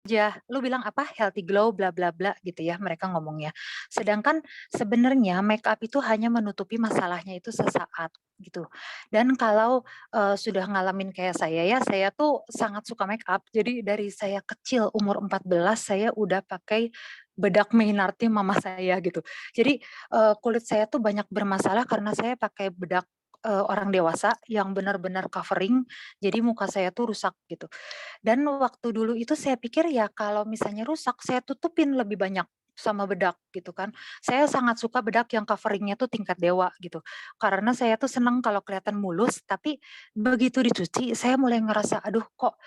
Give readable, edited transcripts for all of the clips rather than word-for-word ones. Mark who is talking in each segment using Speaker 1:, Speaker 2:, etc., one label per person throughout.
Speaker 1: aja, lu bilang apa, healthy glow bla bla bla gitu ya mereka ngomongnya. Sedangkan sebenarnya make up itu hanya menutupi masalahnya itu sesaat gitu. Dan kalau, sudah ngalamin kayak saya ya, saya tuh sangat suka make up. Jadi dari saya kecil umur 14 saya udah pakai bedak Meinarti mama saya gitu. Jadi, kulit saya tuh banyak bermasalah karena saya pakai bedak, orang dewasa yang benar-benar covering, jadi muka saya tuh rusak gitu. Dan waktu dulu itu saya pikir ya kalau misalnya rusak saya tutupin lebih banyak sama bedak gitu kan. Saya sangat suka bedak yang coveringnya tuh tingkat dewa gitu. Karena saya tuh seneng kalau kelihatan mulus, tapi begitu dicuci saya mulai ngerasa, aduh kok,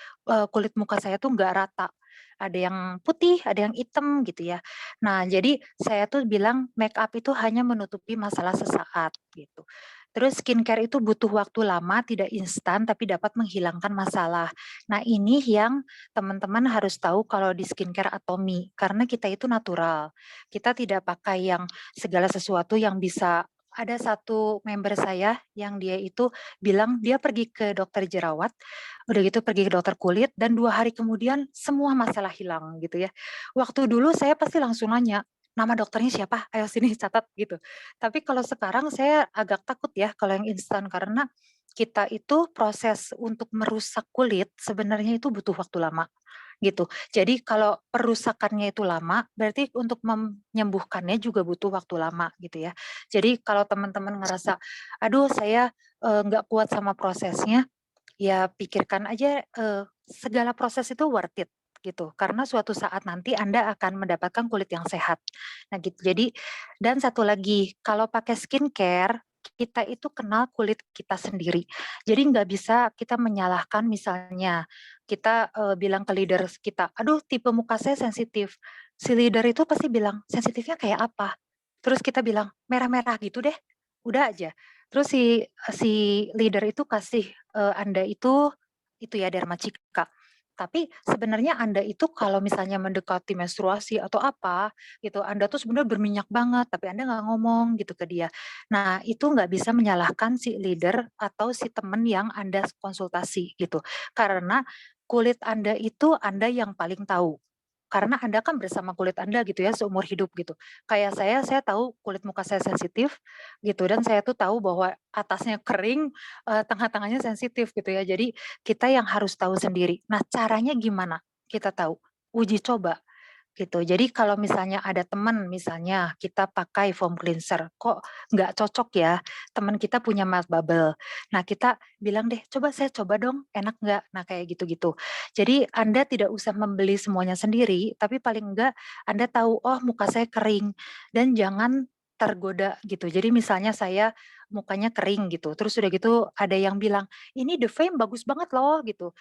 Speaker 1: kulit muka saya tuh nggak rata. Ada yang putih, ada yang hitam gitu ya. Nah jadi saya tuh bilang make up itu hanya menutupi masalah sesaat gitu. Terus skincare itu butuh waktu lama, tidak instan, tapi dapat menghilangkan masalah. Nah, ini yang teman-teman harus tahu kalau di skincare Atomy, karena kita itu natural. Kita tidak pakai yang segala sesuatu yang bisa ada satu member saya yang dia itu bilang dia pergi ke dokter jerawat, udah gitu pergi ke dokter kulit dan 2 hari kemudian semua masalah hilang gitu ya. Waktu dulu saya pasti langsung nanya, "Nama dokternya siapa? Ayo sini catat," gitu. Tapi kalau sekarang saya agak takut ya kalau yang instan karena kita itu proses untuk merusak kulit sebenarnya itu butuh waktu lama, gitu. Jadi kalau perusakannya itu lama, berarti untuk menyembuhkannya juga butuh waktu lama, gitu ya. Jadi kalau teman-teman ngerasa, "Aduh saya, nggak kuat sama prosesnya," ya pikirkan aja, segala proses itu worth it, gitu. Karena suatu saat nanti Anda akan mendapatkan kulit yang sehat. Nah gitu, jadi dan satu lagi, kalau pakai skincare, kita itu kenal kulit kita sendiri. Jadi nggak bisa kita menyalahkan misalnya, kita, bilang ke leader kita, "Aduh tipe muka saya sensitif." Si leader itu pasti bilang, "Sensitifnya kayak apa?" Terus kita bilang, "Merah-merah gitu deh." Udah aja. Terus si leader itu kasih, Anda itu ya Dermacika. Tapi sebenarnya Anda itu kalau misalnya mendekati menstruasi atau apa, gitu, Anda tuh sebenarnya berminyak banget, tapi Anda nggak ngomong gitu ke dia. Nah, itu nggak bisa menyalahkan si leader atau si temen yang Anda konsultasi gitu. Karena kulit Anda itu Anda yang paling tahu. Karena Anda kan bersama kulit Anda gitu ya seumur hidup gitu. Kayak saya tahu kulit muka saya sensitif gitu dan saya tuh tahu bahwa atasnya kering, tengah-tengahnya sensitif gitu ya. Jadi kita yang harus tahu sendiri. Nah, caranya gimana kita tahu? Uji coba gitu. Jadi kalau misalnya ada teman misalnya kita pakai foam cleanser, kok nggak cocok ya, teman kita punya mouth bubble. Nah kita bilang deh, "Coba saya coba dong, enak nggak?" Nah kayak gitu-gitu. Jadi Anda tidak usah membeli semuanya sendiri, tapi paling enggak Anda tahu, "Oh muka saya kering," dan jangan tergoda gitu. Jadi misalnya saya mukanya kering gitu, terus udah gitu ada yang bilang, "Ini The Fame bagus banget loh," gitu.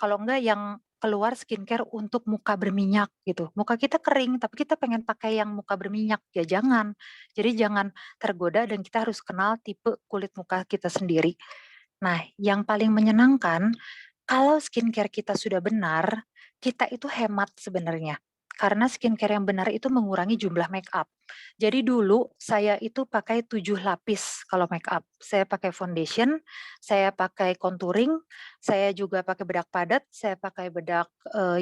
Speaker 1: Kalau enggak yang keluar skincare untuk muka berminyak gitu. Muka kita kering, tapi kita pengen pakai yang muka berminyak, ya jangan. Jadi jangan tergoda dan kita harus kenal tipe kulit muka kita sendiri. Nah, yang paling menyenangkan, kalau skincare kita sudah benar, kita itu hemat sebenarnya. Karena skincare yang benar itu mengurangi jumlah make up. Jadi dulu saya itu pakai 7 lapis kalau make up. Saya pakai foundation, saya pakai contouring, saya juga pakai bedak padat, saya pakai bedak,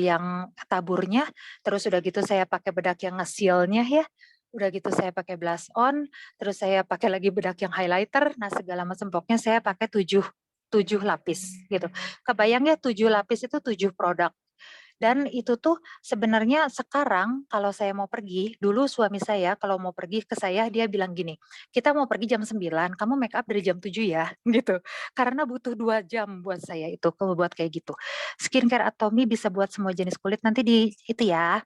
Speaker 1: yang taburnya, terus udah gitu saya pakai bedak yang nge-seal-nya ya, udah gitu saya pakai blush on, terus saya pakai lagi bedak yang highlighter, nah segala macam pokoknya saya pakai 7 7 lapis gitu. Kebayang ya 7 lapis itu 7 produk. Dan itu tuh sebenarnya sekarang kalau saya mau pergi, dulu suami saya kalau mau pergi ke saya dia bilang gini, "Kita mau pergi jam 9, kamu make up dari jam 7 ya," gitu. Karena butuh 2 jam buat saya itu kalau buat kayak gitu. Skincare Atomy bisa buat semua jenis kulit, nanti di itu ya.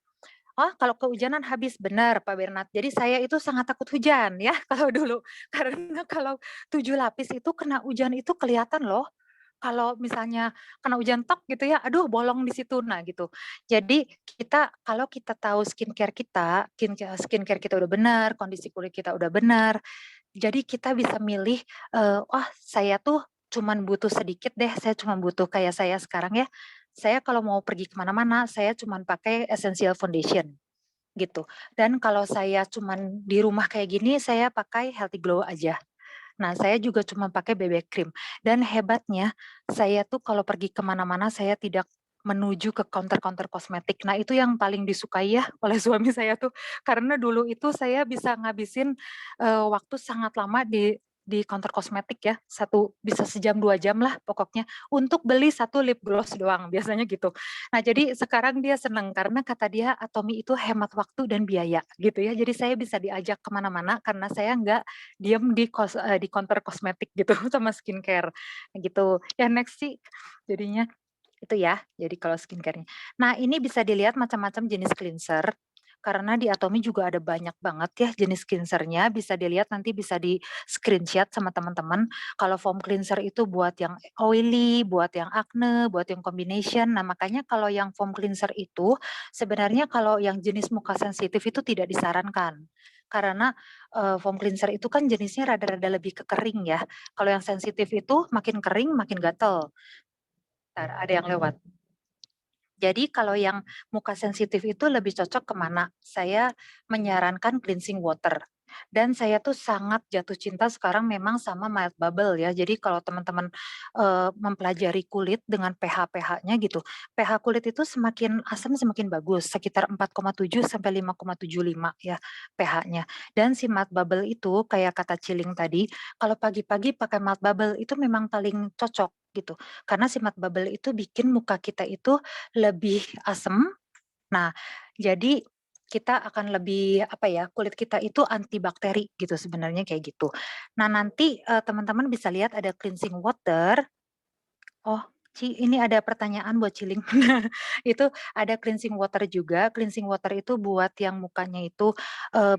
Speaker 1: Oh, kalau kehujanan habis, benar Pak Bernard. Jadi saya itu sangat takut hujan ya kalau dulu. Karena kalau 7 lapis itu kena hujan itu kelihatan loh. Kalau misalnya kena hujan tok gitu ya, aduh bolong di situ, nah gitu. Jadi kita kalau kita tahu skincare kita udah benar, kondisi kulit kita udah benar, jadi kita bisa milih, "Oh saya tuh cuman butuh sedikit deh, saya cuma butuh kayak saya sekarang ya, saya kalau mau pergi ke mana-mana, saya cuman pakai Essential Foundation." Gitu. Dan kalau saya cuman di rumah kayak gini, saya pakai Healthy Glow aja. Nah, saya juga cuma pakai BB cream dan hebatnya saya tuh kalau pergi ke mana-mana saya tidak menuju ke counter-counter kosmetik. Nah, itu yang paling disukai ya oleh suami saya tuh, karena dulu itu saya bisa ngabisin, waktu sangat lama di counter kosmetik ya, bisa sejam, 2 jam lah pokoknya, untuk beli satu lip gloss doang, biasanya gitu. Nah, jadi sekarang dia seneng karena kata dia Atomy itu hemat waktu dan biaya gitu ya. Jadi saya bisa diajak ke mana-mana karena saya nggak diem di counter kosmetik gitu sama skincare, gitu. Ya next sih jadinya itu ya, jadi kalau skincare-nya. Nah, ini bisa dilihat macam-macam jenis cleanser, karena di Atomy juga ada banyak banget ya jenis cleanser-nya, bisa dilihat nanti bisa di-screenshot sama teman-teman. Kalau foam cleanser itu buat yang oily, buat yang acne, buat yang combination. Nah, makanya kalau yang foam cleanser itu, sebenarnya kalau yang jenis muka sensitif itu tidak disarankan. Karena, foam cleanser itu kan jenisnya rada-rada lebih ke kering ya. Kalau yang sensitif itu makin kering makin gatel. Bentar, ada yang lewat. Jadi kalau yang muka sensitif itu lebih cocok kemana? Saya menyarankan cleansing water. Dan saya tuh sangat jatuh cinta sekarang memang sama mild bubble ya. Jadi kalau teman-teman, mempelajari kulit dengan pH-pH-nya gitu, pH kulit itu semakin asam semakin bagus, sekitar 4,7 sampai 5,75 ya pH-nya. Dan si mild bubble itu kayak kata Ciling tadi, kalau pagi-pagi pakai mild bubble itu memang paling cocok gitu. Karena si mild bubble itu bikin muka kita itu lebih asem. Nah, jadi kita akan lebih, apa ya, kulit kita itu antibakteri gitu sebenarnya kayak gitu. Nah nanti, teman-teman bisa lihat ada cleansing water. Oh, ini ada pertanyaan buat Ciling. Itu ada cleansing water juga, cleansing water itu buat yang mukanya itu,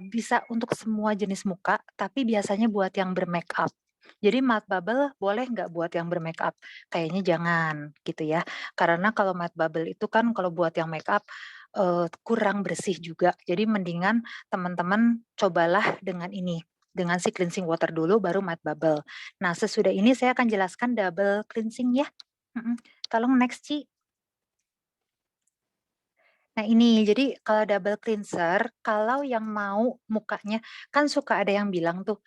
Speaker 1: bisa untuk semua jenis muka, tapi biasanya buat yang bermakeup. Jadi matte bubble boleh nggak buat yang bermakeup? Kayaknya jangan, gitu ya. Karena kalau matte bubble itu kan kalau buat yang makeup, kurang bersih juga. Jadi mendingan teman-teman cobalah dengan ini, dengan si cleansing water dulu baru matte bubble. Nah, sesudah ini saya akan jelaskan double cleansing ya. Mhm, tolong next Ci. Nah ini, jadi kalau double cleanser, kalau yang mau mukanya kan suka ada yang bilang tuh,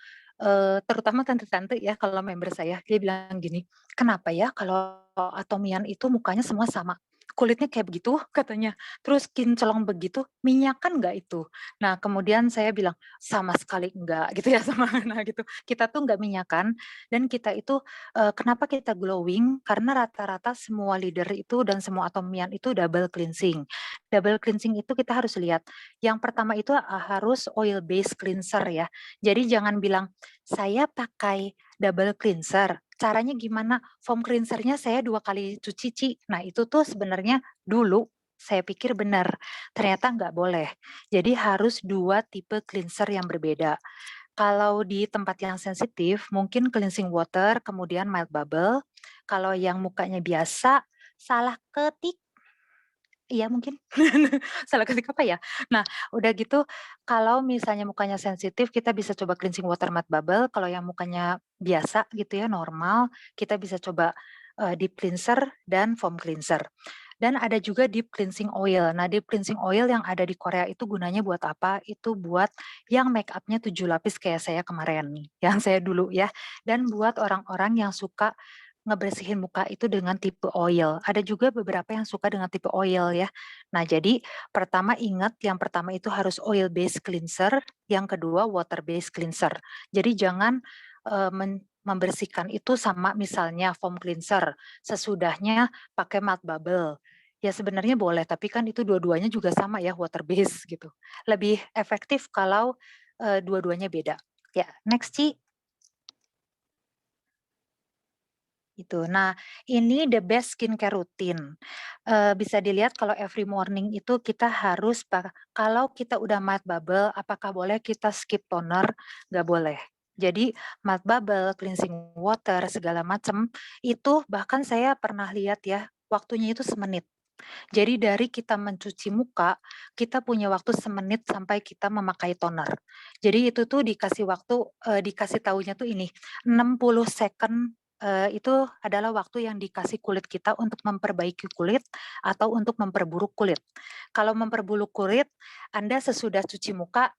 Speaker 1: terutama tante-tante ya kalau member saya, dia bilang gini, "Kenapa ya kalau Atomian itu mukanya semua sama? Kulitnya kayak begitu," katanya, "terus kinclong begitu, minyakan nggak itu?" Nah kemudian saya bilang, "Sama sekali enggak," gitu ya, sama nah gitu. Kita tuh nggak minyakan dan kita itu, kenapa kita glowing, karena rata-rata semua leader itu dan semua Atomian itu double cleansing. Double cleansing itu kita harus lihat, yang pertama itu, harus oil based cleanser ya. Jadi jangan bilang, "Saya pakai double cleanser, caranya gimana? Foam cleanser-nya saya 2 kali cuci, Ci." Nah itu tuh sebenarnya dulu saya pikir benar, ternyata nggak boleh. Jadi harus 2 tipe cleanser yang berbeda. Kalau di tempat yang sensitif, mungkin cleansing water, kemudian mild bubble. Kalau yang mukanya biasa, salah ketik. Iya mungkin, salah ketik apa ya? Nah, udah gitu kalau misalnya mukanya sensitif kita bisa coba cleansing water matte bubble, kalau yang mukanya biasa gitu ya, normal, kita bisa coba, deep cleanser dan foam cleanser. Dan ada juga deep cleansing oil. Nah, deep cleansing oil yang ada di Korea itu gunanya buat apa? Itu buat yang make up-nya 7 lapis kayak saya kemarin, yang saya dulu ya, dan buat orang-orang yang suka ngebersihin muka itu dengan tipe oil. Ada juga beberapa yang suka dengan tipe oil ya. Nah, jadi pertama ingat yang pertama itu harus oil based cleanser, yang kedua water based cleanser. Jadi jangan, membersihkan itu sama misalnya foam cleanser, sesudahnya pakai matte bubble. Ya sebenarnya boleh, tapi kan itu dua-duanya juga sama ya water based gitu. Lebih efektif kalau, dua-duanya beda. Ya, next Ci. Gitu. Nah, ini the best skincare routine. Bisa dilihat kalau every morning itu kita harus kalau kita udah matte bubble, apakah boleh kita skip toner? Nggak boleh. Jadi matte bubble, cleansing water, segala macam, itu bahkan saya pernah lihat ya, waktunya itu semenit. Jadi dari kita mencuci muka, kita punya waktu semenit sampai kita memakai toner. Jadi itu tuh dikasih waktu, dikasih tahunya tuh ini, 60 second, itu adalah waktu yang dikasih kulit kita untuk memperbaiki kulit atau untuk memperburuk kulit. Kalau memperburuk kulit, Anda sesudah cuci muka,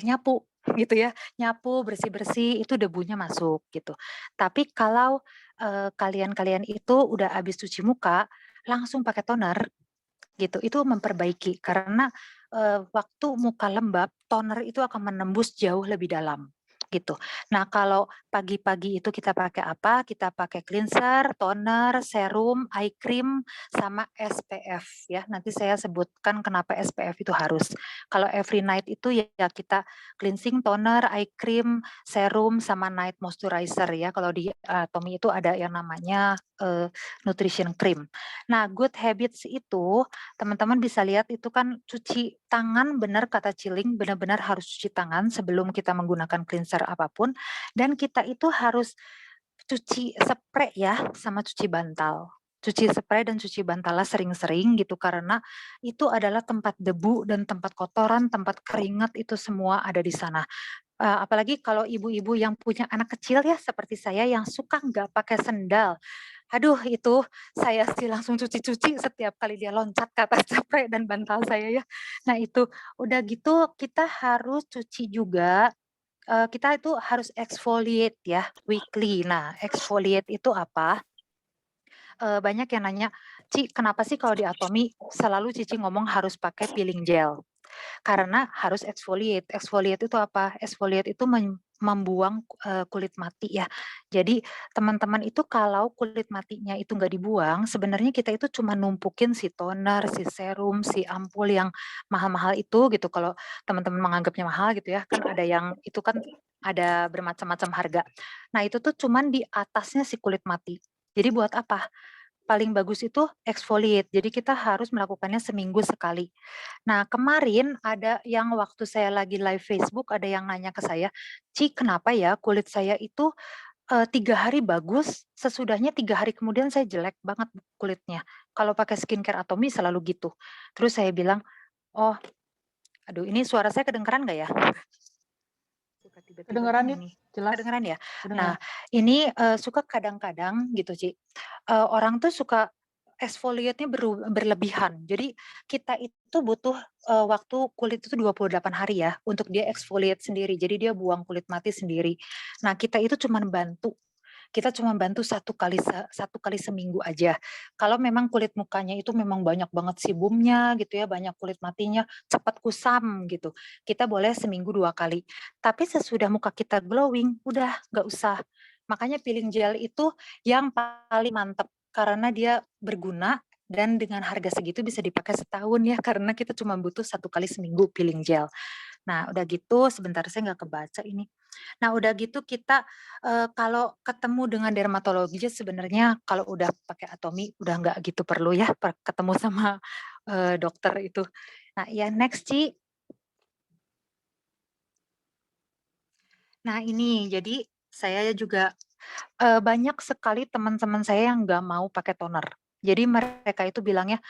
Speaker 1: nyapu gitu ya, nyapu, bersih-bersih, itu debunya masuk gitu. Tapi kalau, kalian-kalian itu udah habis cuci muka, langsung pakai toner gitu, itu memperbaiki karena, waktu muka lembab, toner itu akan menembus jauh lebih dalam, gitu. Nah, kalau pagi-pagi itu kita pakai apa, kita pakai cleanser, toner, serum, eye cream, sama SPF ya. Nanti saya sebutkan kenapa SPF itu harus. Kalau every night itu ya kita cleansing, toner, eye cream, serum, sama night moisturizer ya. Kalau di Tommy itu ada yang namanya, nutrition cream. Nah, good habits itu teman-teman bisa lihat itu kan cuci tangan, benar kata Ciling, benar-benar harus cuci tangan sebelum kita menggunakan cleanser apapun, dan kita itu harus cuci spray ya, sama cuci bantal. Cuci spray dan cuci bantalnya sering-sering gitu, karena itu adalah tempat debu dan tempat kotoran, tempat keringat itu semua ada di sana. Apalagi kalau ibu-ibu yang punya anak kecil ya seperti saya yang suka nggak pakai sendal. Aduh itu saya sih langsung cuci-cuci setiap kali dia loncat ke atas spray dan bantal saya ya. Nah itu, udah gitu kita harus cuci juga, kita itu harus exfoliate ya weekly. Nah exfoliate itu apa? Banyak yang nanya, "Ci kenapa sih kalau di Atomy selalu Cici ngomong harus pakai peeling gel?" Karena harus exfoliate. Exfoliate itu apa? Exfoliate itu membuang, kulit mati ya. Jadi teman-teman itu kalau kulit matinya itu nggak dibuang, sebenarnya kita itu cuma numpukin si toner, si serum, si ampul yang mahal-mahal itu gitu, kalau teman-teman menganggapnya mahal gitu ya, kan ada yang itu kan ada bermacam-macam harga. Nah itu tuh cuman di atasnya si kulit mati. Jadi buat apa? Paling bagus itu exfoliate, jadi kita harus melakukannya seminggu sekali. Nah, kemarin ada yang waktu saya lagi live Facebook, ada yang nanya ke saya, "Ci, kenapa ya kulit saya itu, 3 hari bagus, sesudahnya 3 hari kemudian saya jelek banget kulitnya. Kalau pakai skincare Atomy selalu gitu." Terus saya bilang, "Oh, aduh ini suara saya kedengeran nggak ya?" Suka tiba-tiba
Speaker 2: Kedengeran
Speaker 1: gini
Speaker 2: nih,
Speaker 1: nih.
Speaker 2: jelas,
Speaker 1: Kedengeran ya? Nah,
Speaker 2: kedengeran.
Speaker 1: ini, suka kadang-kadang gitu, Ci, orang tuh suka exfoliate-nya berlebihan. Jadi kita itu butuh, waktu kulit itu 28 hari ya, untuk dia exfoliate sendiri. Jadi dia buang kulit mati sendiri. Nah, kita itu cuman bantu. Kita cuma bantu satu kali seminggu aja. Kalau memang kulit mukanya itu memang banyak banget sebumnya gitu ya, banyak kulit matinya, cepat kusam gitu, kita boleh seminggu 2 kali. Tapi sesudah muka kita glowing, udah nggak usah. Makanya peeling gel itu yang paling mantep, karena dia berguna dan dengan harga segitu bisa dipakai setahun ya, karena kita cuma butuh satu kali seminggu peeling gel. Nah, udah gitu sebentar saya nggak kebaca ini. Nah, udah gitu kita, kalau ketemu dengan dermatologis sebenarnya kalau udah pakai Atomy udah nggak gitu perlu ya ketemu sama, dokter itu. Nah, ya next Ci. Nah ini, jadi saya juga, banyak sekali teman-teman saya yang nggak mau pakai toner. Jadi mereka itu bilangnya,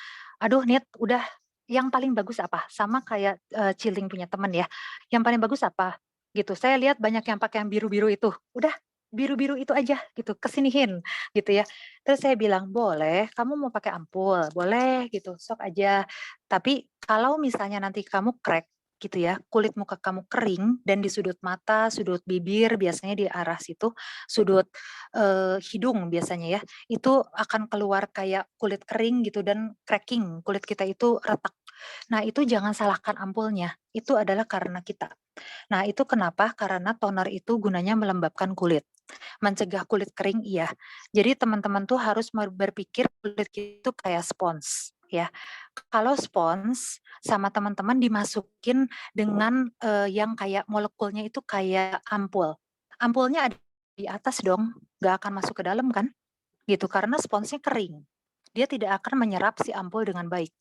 Speaker 1: "Aduh Nit, udah yang paling bagus apa?" Sama kayak, Ciling punya teman ya, "Yang paling bagus apa?" Gitu. Saya lihat banyak yang pakai yang biru-biru itu, "Udah biru-biru itu aja," gitu, "kesinihin," gitu ya. Terus saya bilang, "Boleh, kamu mau pakai ampul, boleh gitu, sok aja. Tapi kalau misalnya nanti kamu crack gitu ya, kulit muka kamu kering dan di sudut mata, sudut bibir, biasanya di arah situ, sudut, hidung biasanya ya, itu akan keluar kayak kulit kering gitu dan cracking, kulit kita itu retak. Nah itu jangan salahkan ampulnya, itu adalah karena kita. Nah itu kenapa? Karena toner itu gunanya melembabkan kulit, mencegah kulit kering iya. Jadi teman-teman tuh harus berpikir kulit kita itu kayak spons ya. Kalau spons sama teman-teman dimasukin dengan, yang kayak molekulnya itu kayak ampul. Ampulnya ada di atas dong, nggak akan masuk ke dalam kan, gitu, karena sponsnya kering. Dia tidak akan menyerap si ampul dengan baik.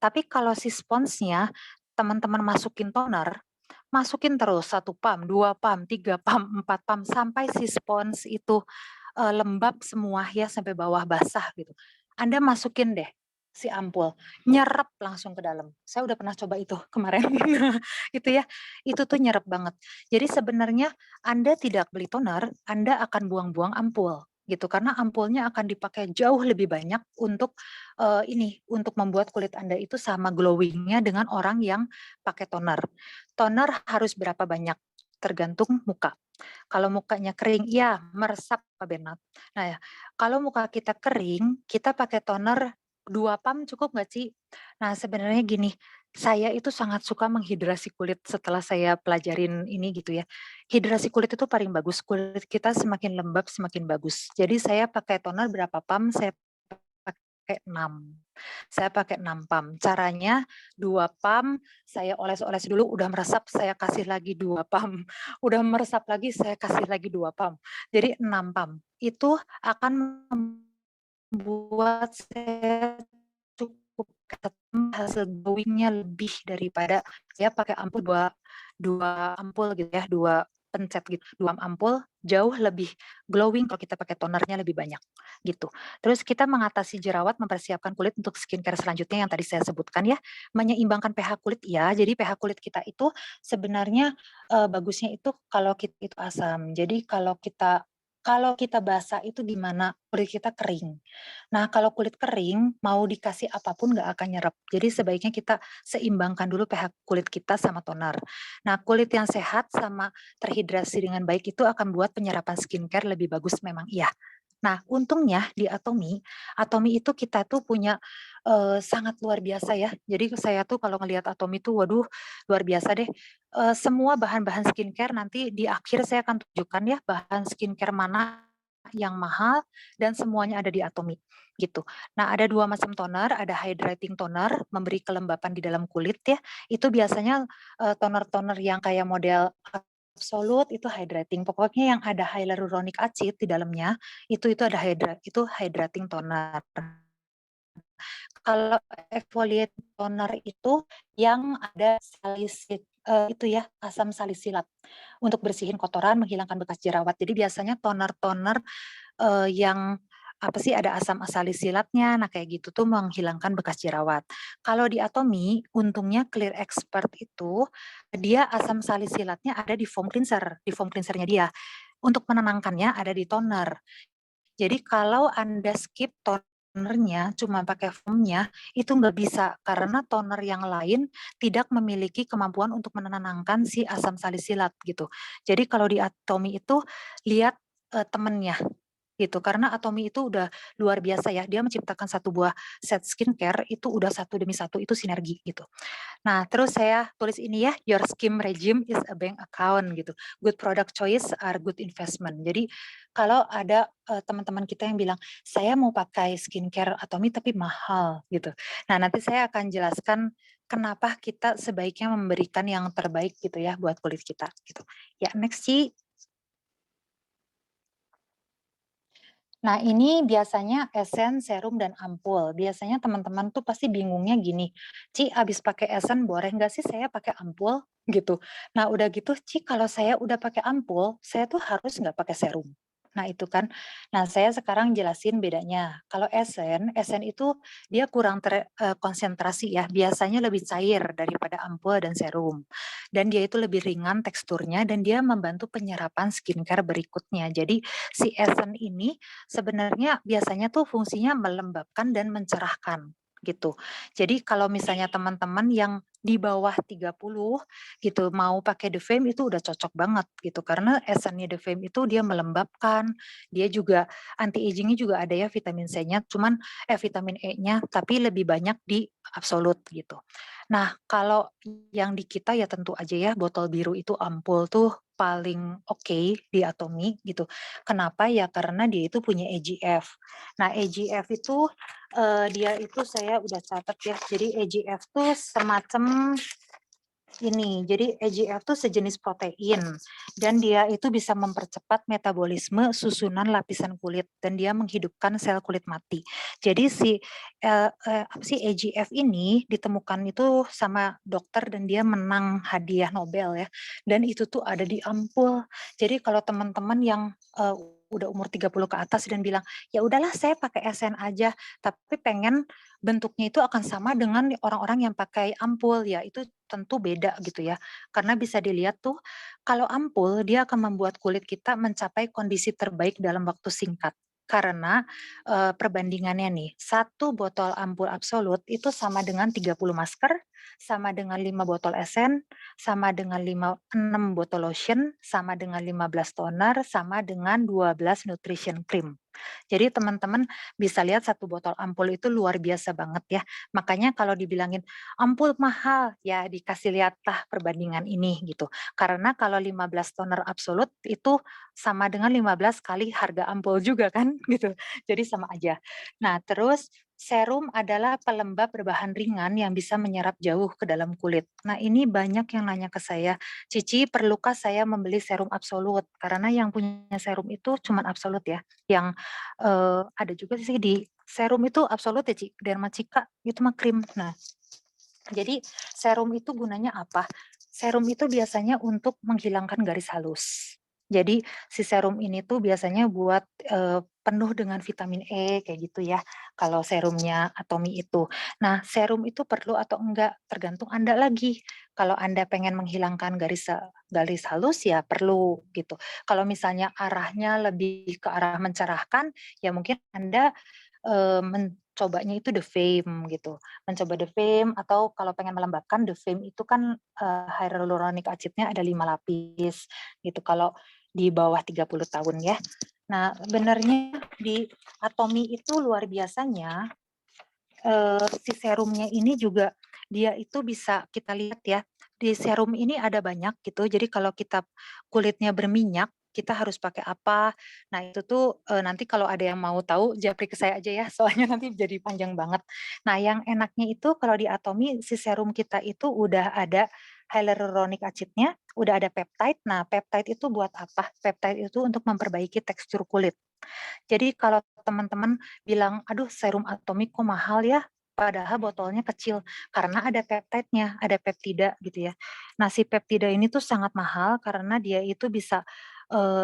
Speaker 1: Tapi kalau si sponsnya teman-teman masukin toner, masukin terus 1 pump, 2 pump, 3 pump, 4 pump, sampai si spons itu, lembab semua ya, sampai bawah basah gitu. Anda masukin deh si ampul, nyerap langsung ke dalam. Saya udah pernah coba itu kemarin. Itu ya, itu tuh nyerap banget. Jadi sebenarnya Anda tidak beli toner, Anda akan buang-buang ampul gitu, karena ampulnya akan dipakai jauh lebih banyak untuk, untuk membuat kulit Anda itu sama glowing-nya dengan orang yang pakai toner. Toner harus berapa banyak? Tergantung muka. Kalau mukanya kering, ya meresap Pak Bernard. Nah ya, kalau muka kita kering, kita pakai toner 2 pam cukup nggak, Ci? Nah, sebenarnya gini, saya itu sangat suka menghidrasi kulit setelah saya pelajarin ini gitu ya. Hidrasi kulit itu paling bagus, kulit kita semakin lembab semakin bagus. Jadi saya pakai toner berapa pam, saya pakai 6. Saya pakai 6 pam. Caranya 2 pam, saya oles-oles dulu udah meresap, saya kasih lagi 2 pam. Udah meresap lagi, saya kasih lagi 2 pam. Jadi 6 pam. Itu akan membuat saya cukup ketemu hasil glowing-nya lebih daripada saya pakai ampul 2 ampul gitu ya, 2 pencet gitu, 2 ampul jauh lebih glowing kalau kita pakai tonernya lebih banyak, gitu. Terus kita mengatasi jerawat, mempersiapkan kulit untuk skincare selanjutnya yang tadi saya sebutkan ya, menyeimbangkan pH kulit ya, jadi pH kulit kita itu sebenarnya, bagusnya itu kalau itu asam. Jadi kalau kita basah itu di mana kulit kita kering. Nah, kalau kulit kering, mau dikasih apapun nggak akan nyerap. Jadi sebaiknya kita seimbangkan dulu pH kulit kita sama toner. Nah, kulit yang sehat sama terhidrasi dengan baik itu akan buat penyerapan skincare lebih bagus memang iya. Nah, untungnya di Atomy, Atomy itu kita tuh punya, sangat luar biasa ya. Jadi saya tuh kalau ngelihat Atomy tuh waduh luar biasa deh. Semua bahan-bahan skincare nanti di akhir saya akan tunjukkan ya bahan skincare mana yang mahal dan semuanya ada di Atomy, gitu. Nah, ada 2 macam toner, ada hydrating toner, memberi kelembapan di dalam kulit ya, itu biasanya, toner-toner yang kayak model Absolute itu hydrating, pokoknya yang ada hyaluronic acid di dalamnya, itu ada itu hydrating toner. Kalau exfoliating toner itu yang ada itu ya, asam salisilat, untuk bersihin kotoran, menghilangkan bekas jerawat. Jadi biasanya toner-toner yang apa sih, ada asam salisilatnya, nah kayak gitu tuh menghilangkan bekas jerawat. Kalau di Atomy, untungnya Clear Expert itu, dia asam salisilatnya ada di foam cleanser-nya dia. Untuk menenangkannya ada di toner. Jadi kalau Anda skip tonernya, cuma pakai foamnya, itu nggak bisa, karena toner yang lain tidak memiliki kemampuan untuk menenangkan si asam salisilat gitu. Jadi kalau di Atomy itu lihat, temennya gitu, karena Atomy itu udah luar biasa ya, dia menciptakan satu buah set skincare itu udah satu demi satu itu sinergi gitu. Nah, terus saya tulis ini ya, "Your skin regime is a bank account," gitu. "Good product choice are good investment." Jadi kalau ada, teman-teman kita yang bilang, "Saya mau pakai skincare Atomy tapi mahal," gitu. Nah, nanti saya akan jelaskan kenapa kita sebaiknya memberikan yang terbaik gitu ya buat kulit kita, gitu. Ya, next, Ci. Nah, ini biasanya esen, serum, dan ampul. Biasanya teman-teman tuh pasti bingungnya gini, "Ci, abis pakai esen boleh nggak sih saya pakai ampul?" Gitu. Nah, udah gitu, "Ci, kalau saya udah pakai ampul, saya tuh harus nggak pakai serum?" Nah, itu kan. Nah, saya sekarang jelasin bedanya. Kalau esen, esen itu dia kurang konsentrasi ya, biasanya lebih cair daripada ampul dan serum. Dan dia itu lebih ringan teksturnya dan dia membantu penyerapan skincare berikutnya. Jadi si esen ini sebenarnya biasanya tuh fungsinya melembabkan dan mencerahkan, gitu. Jadi kalau misalnya teman-teman yang di bawah 30 gitu, mau pakai The Fame itu udah cocok banget gitu, karena esennya The Fame itu dia melembabkan, dia juga anti-aging-nya juga ada ya vitamin C-nya, vitamin E-nya, tapi lebih banyak di Absolute gitu. Nah, kalau yang di kita ya tentu aja ya botol biru itu ampul tuh paling oke di Atomy gitu. Kenapa? Ya karena dia itu punya EGF. Nah, EGF itu, dia itu saya udah catat ya, jadi EGF tuh semacam ini, jadi EGF tuh sejenis protein dan dia itu bisa mempercepat metabolisme susunan lapisan kulit dan dia menghidupkan sel kulit mati. Jadi apa sih, EGF ini ditemukan itu sama dokter dan dia menang hadiah Nobel ya, dan itu tuh ada di ampul. Jadi kalau teman-teman yang, udah umur 30 ke atas dan bilang, "Ya udahlah saya pakai SN aja," tapi pengen bentuknya itu akan sama dengan orang-orang yang pakai ampul, ya itu tentu beda gitu ya. Karena bisa dilihat tuh, kalau ampul dia akan membuat kulit kita mencapai kondisi terbaik dalam waktu singkat. Karena, perbandingannya nih, satu botol ampul Absolut itu sama dengan 30 masker, sama dengan 5 botol esen, sama dengan 6 botol lotion, sama dengan 15 toner, sama dengan 12 nutrition cream. Jadi teman-teman bisa lihat satu botol ampul itu luar biasa banget ya. Makanya kalau dibilangin, "Ampul mahal," ya dikasih lihatlah perbandingan ini gitu. Karena kalau 15 toner absolut itu sama dengan 15 kali harga ampul juga kan gitu. Jadi sama aja. Nah terus serum adalah pelembab berbahan ringan yang bisa menyerap jauh ke dalam kulit. Nah ini banyak yang nanya ke saya, "Cici perlukah saya membeli serum absolut?" Karena yang punya serum itu cuman absolut ya, yang ada juga sih di serum itu Absolut ya, Dermacika itu mah krim. Nah, jadi serum itu gunanya apa? Serum itu biasanya untuk menghilangkan garis halus. Jadi si serum ini tuh biasanya buat, penuh dengan vitamin E kayak gitu ya, kalau serumnya Atomy itu. Nah, serum itu perlu atau enggak, tergantung Anda lagi. Kalau Anda pengen menghilangkan garis halus ya perlu gitu. Kalau misalnya arahnya lebih ke arah mencerahkan, ya mungkin Anda mencobanya itu The Fame gitu, mencoba The Fame atau kalau pengen melembabkan The Fame itu kan, hyaluronic acidnya ada 5 lapis gitu kalau di bawah 30 tahun ya. Nah sebenarnya di Atomy itu luar biasanya, si serumnya ini juga dia itu bisa kita lihat ya, di serum ini ada banyak gitu, jadi kalau kita kulitnya berminyak, kita harus pakai apa. Nah itu tuh, nanti kalau ada yang mau tahu japri ke saya aja ya, soalnya nanti jadi panjang banget. Nah yang enaknya itu kalau di Atomy si serum kita itu udah ada hyaluronic acidnya, udah ada peptide. Nah peptide itu buat apa? Peptide itu untuk memperbaiki tekstur kulit. Jadi kalau teman-teman bilang, "Aduh serum Atomy kok mahal ya?" Padahal botolnya kecil, karena ada peptide-nya, ada peptida gitu ya. Nah si peptida ini tuh sangat mahal karena dia itu bisa,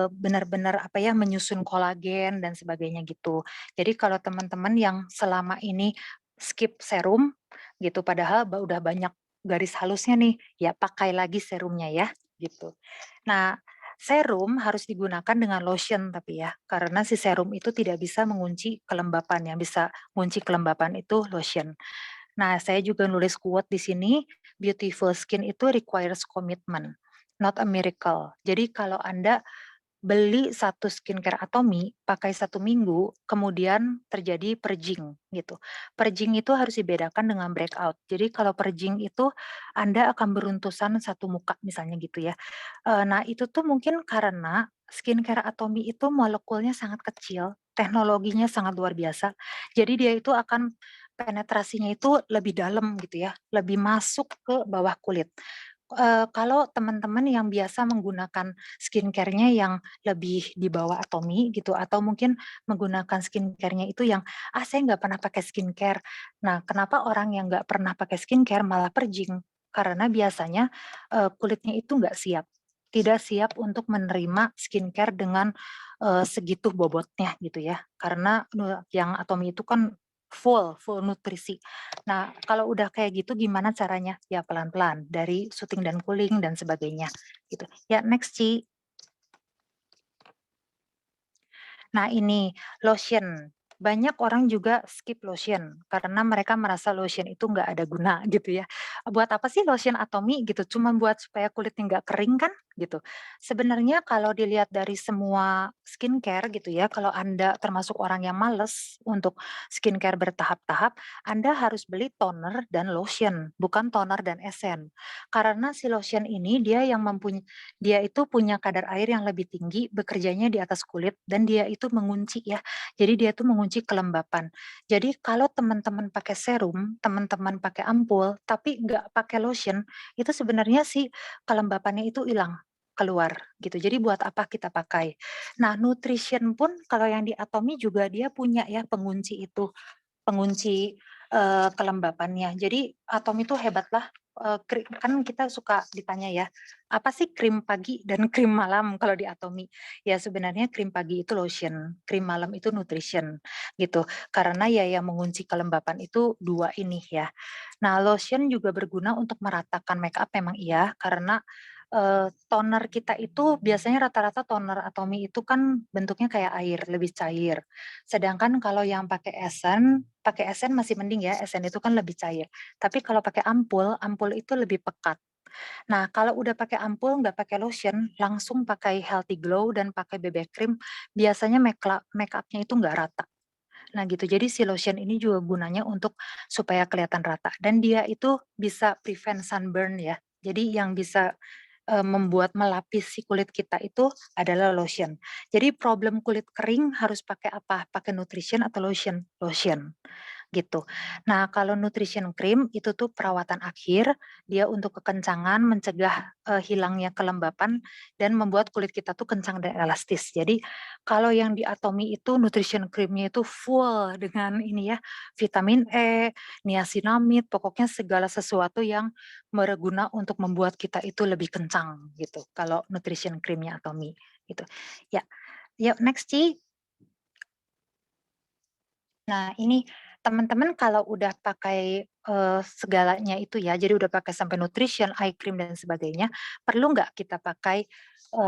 Speaker 1: benar-benar apa ya, menyusun kolagen dan sebagainya gitu. Jadi kalau teman-teman yang selama ini skip serum gitu, padahal udah banyak garis halusnya nih, ya pakai lagi serumnya ya, gitu. Nah serum harus digunakan dengan lotion tapi ya, karena si serum itu tidak bisa mengunci kelembapan, yang bisa ngunci kelembapan itu lotion. Nah, saya juga nulis quote di sini, "Beautiful skin itu requires commitment, not a miracle." Jadi kalau Anda beli satu skincare Atomy, pakai 1 minggu, kemudian terjadi purging gitu. Purging itu harus dibedakan dengan breakout. Jadi kalau purging itu Anda akan beruntusan satu muka misalnya gitu ya. Nah itu tuh mungkin karena skincare Atomy itu molekulnya sangat kecil, teknologinya sangat luar biasa. Jadi dia itu akan penetrasinya itu lebih dalam gitu ya, lebih masuk ke bawah kulit. Kalau teman-teman yang biasa menggunakan skincare-nya yang lebih di bawah Atomy gitu, atau mungkin menggunakan skincare-nya itu yang, "Ah, saya nggak pernah pakai skincare." Nah, kenapa orang yang nggak pernah pakai skincare malah purging? Karena biasanya, kulitnya itu nggak siap, tidak siap untuk menerima skincare dengan, segitu bobotnya gitu ya. Karena, yang Atomy itu kan full full nutrisi. Nah, kalau udah kayak gitu gimana caranya? Ya pelan-pelan, dari syuting dan cooling dan sebagainya, gitu. Ya next, Ci. Nah ini, lotion. Banyak orang juga skip lotion, karena mereka merasa lotion itu nggak ada guna gitu ya. Buat apa sih lotion Atomy gitu, cuma buat supaya kulitnya nggak kering kan, gitu. Sebenarnya kalau dilihat dari semua skincare gitu ya, kalau Anda termasuk orang yang males untuk skincare bertahap-tahap, Anda harus beli toner dan lotion, bukan toner dan esen. Karena si lotion ini dia itu punya kadar air yang lebih tinggi, bekerjanya di atas kulit dan dia itu mengunci ya. Jadi dia itu mengunci kelembapan. Jadi kalau teman-teman pakai serum, teman-teman pakai ampul, tapi nggak pakai lotion, itu sebenarnya sih kelembapannya itu hilang, keluar gitu. Jadi buat apa kita pakai. Nah, nutrition pun kalau yang di Atomy juga dia punya ya pengunci itu. Pengunci, kelembapannya. Jadi atom itu hebatlah, kan kita suka ditanya ya, "Apa sih krim pagi dan krim malam kalau di Atomy?" Ya sebenarnya krim pagi itu lotion, krim malam itu nutrition, gitu. Karena ya yang mengunci kelembapan itu 2 ini ya. Nah lotion juga berguna untuk meratakan make up memang iya, karena, toner kita itu biasanya rata-rata toner Atomy itu kan bentuknya kayak air, lebih cair. Sedangkan kalau yang pakai esen masih mending ya, esen itu kan lebih cair. Tapi kalau pakai ampul, ampul itu lebih pekat. Nah, kalau udah pakai ampul, nggak pakai lotion, langsung pakai Healthy Glow dan pakai BB cream, biasanya make up-nya itu nggak rata. Nah gitu, jadi si lotion ini juga gunanya untuk supaya kelihatan rata dan dia itu bisa prevent sunburn ya. Jadi yang bisa, membuat melapisi kulit kita itu adalah lotion. Jadi problem kulit kering harus pakai apa? Pakai nutrition atau lotion? Lotion. Gitu. Nah, kalau nutrition cream itu tuh perawatan akhir, dia untuk kekencangan, mencegah, hilangnya kelembapan dan membuat kulit kita tuh kencang dan elastis. Jadi, kalau yang di Atomy itu nutrition cream-nya itu full dengan ini ya, vitamin E, niacinamide, pokoknya segala sesuatu yang berguna untuk membuat kita itu lebih kencang gitu, kalau nutrition cream-nya Atomy, gitu. Ya, yuk next Ci. Nah, ini teman-teman kalau udah pakai, segalanya itu ya, jadi udah pakai sampai nutrition, eye cream dan sebagainya, perlu nggak kita pakai,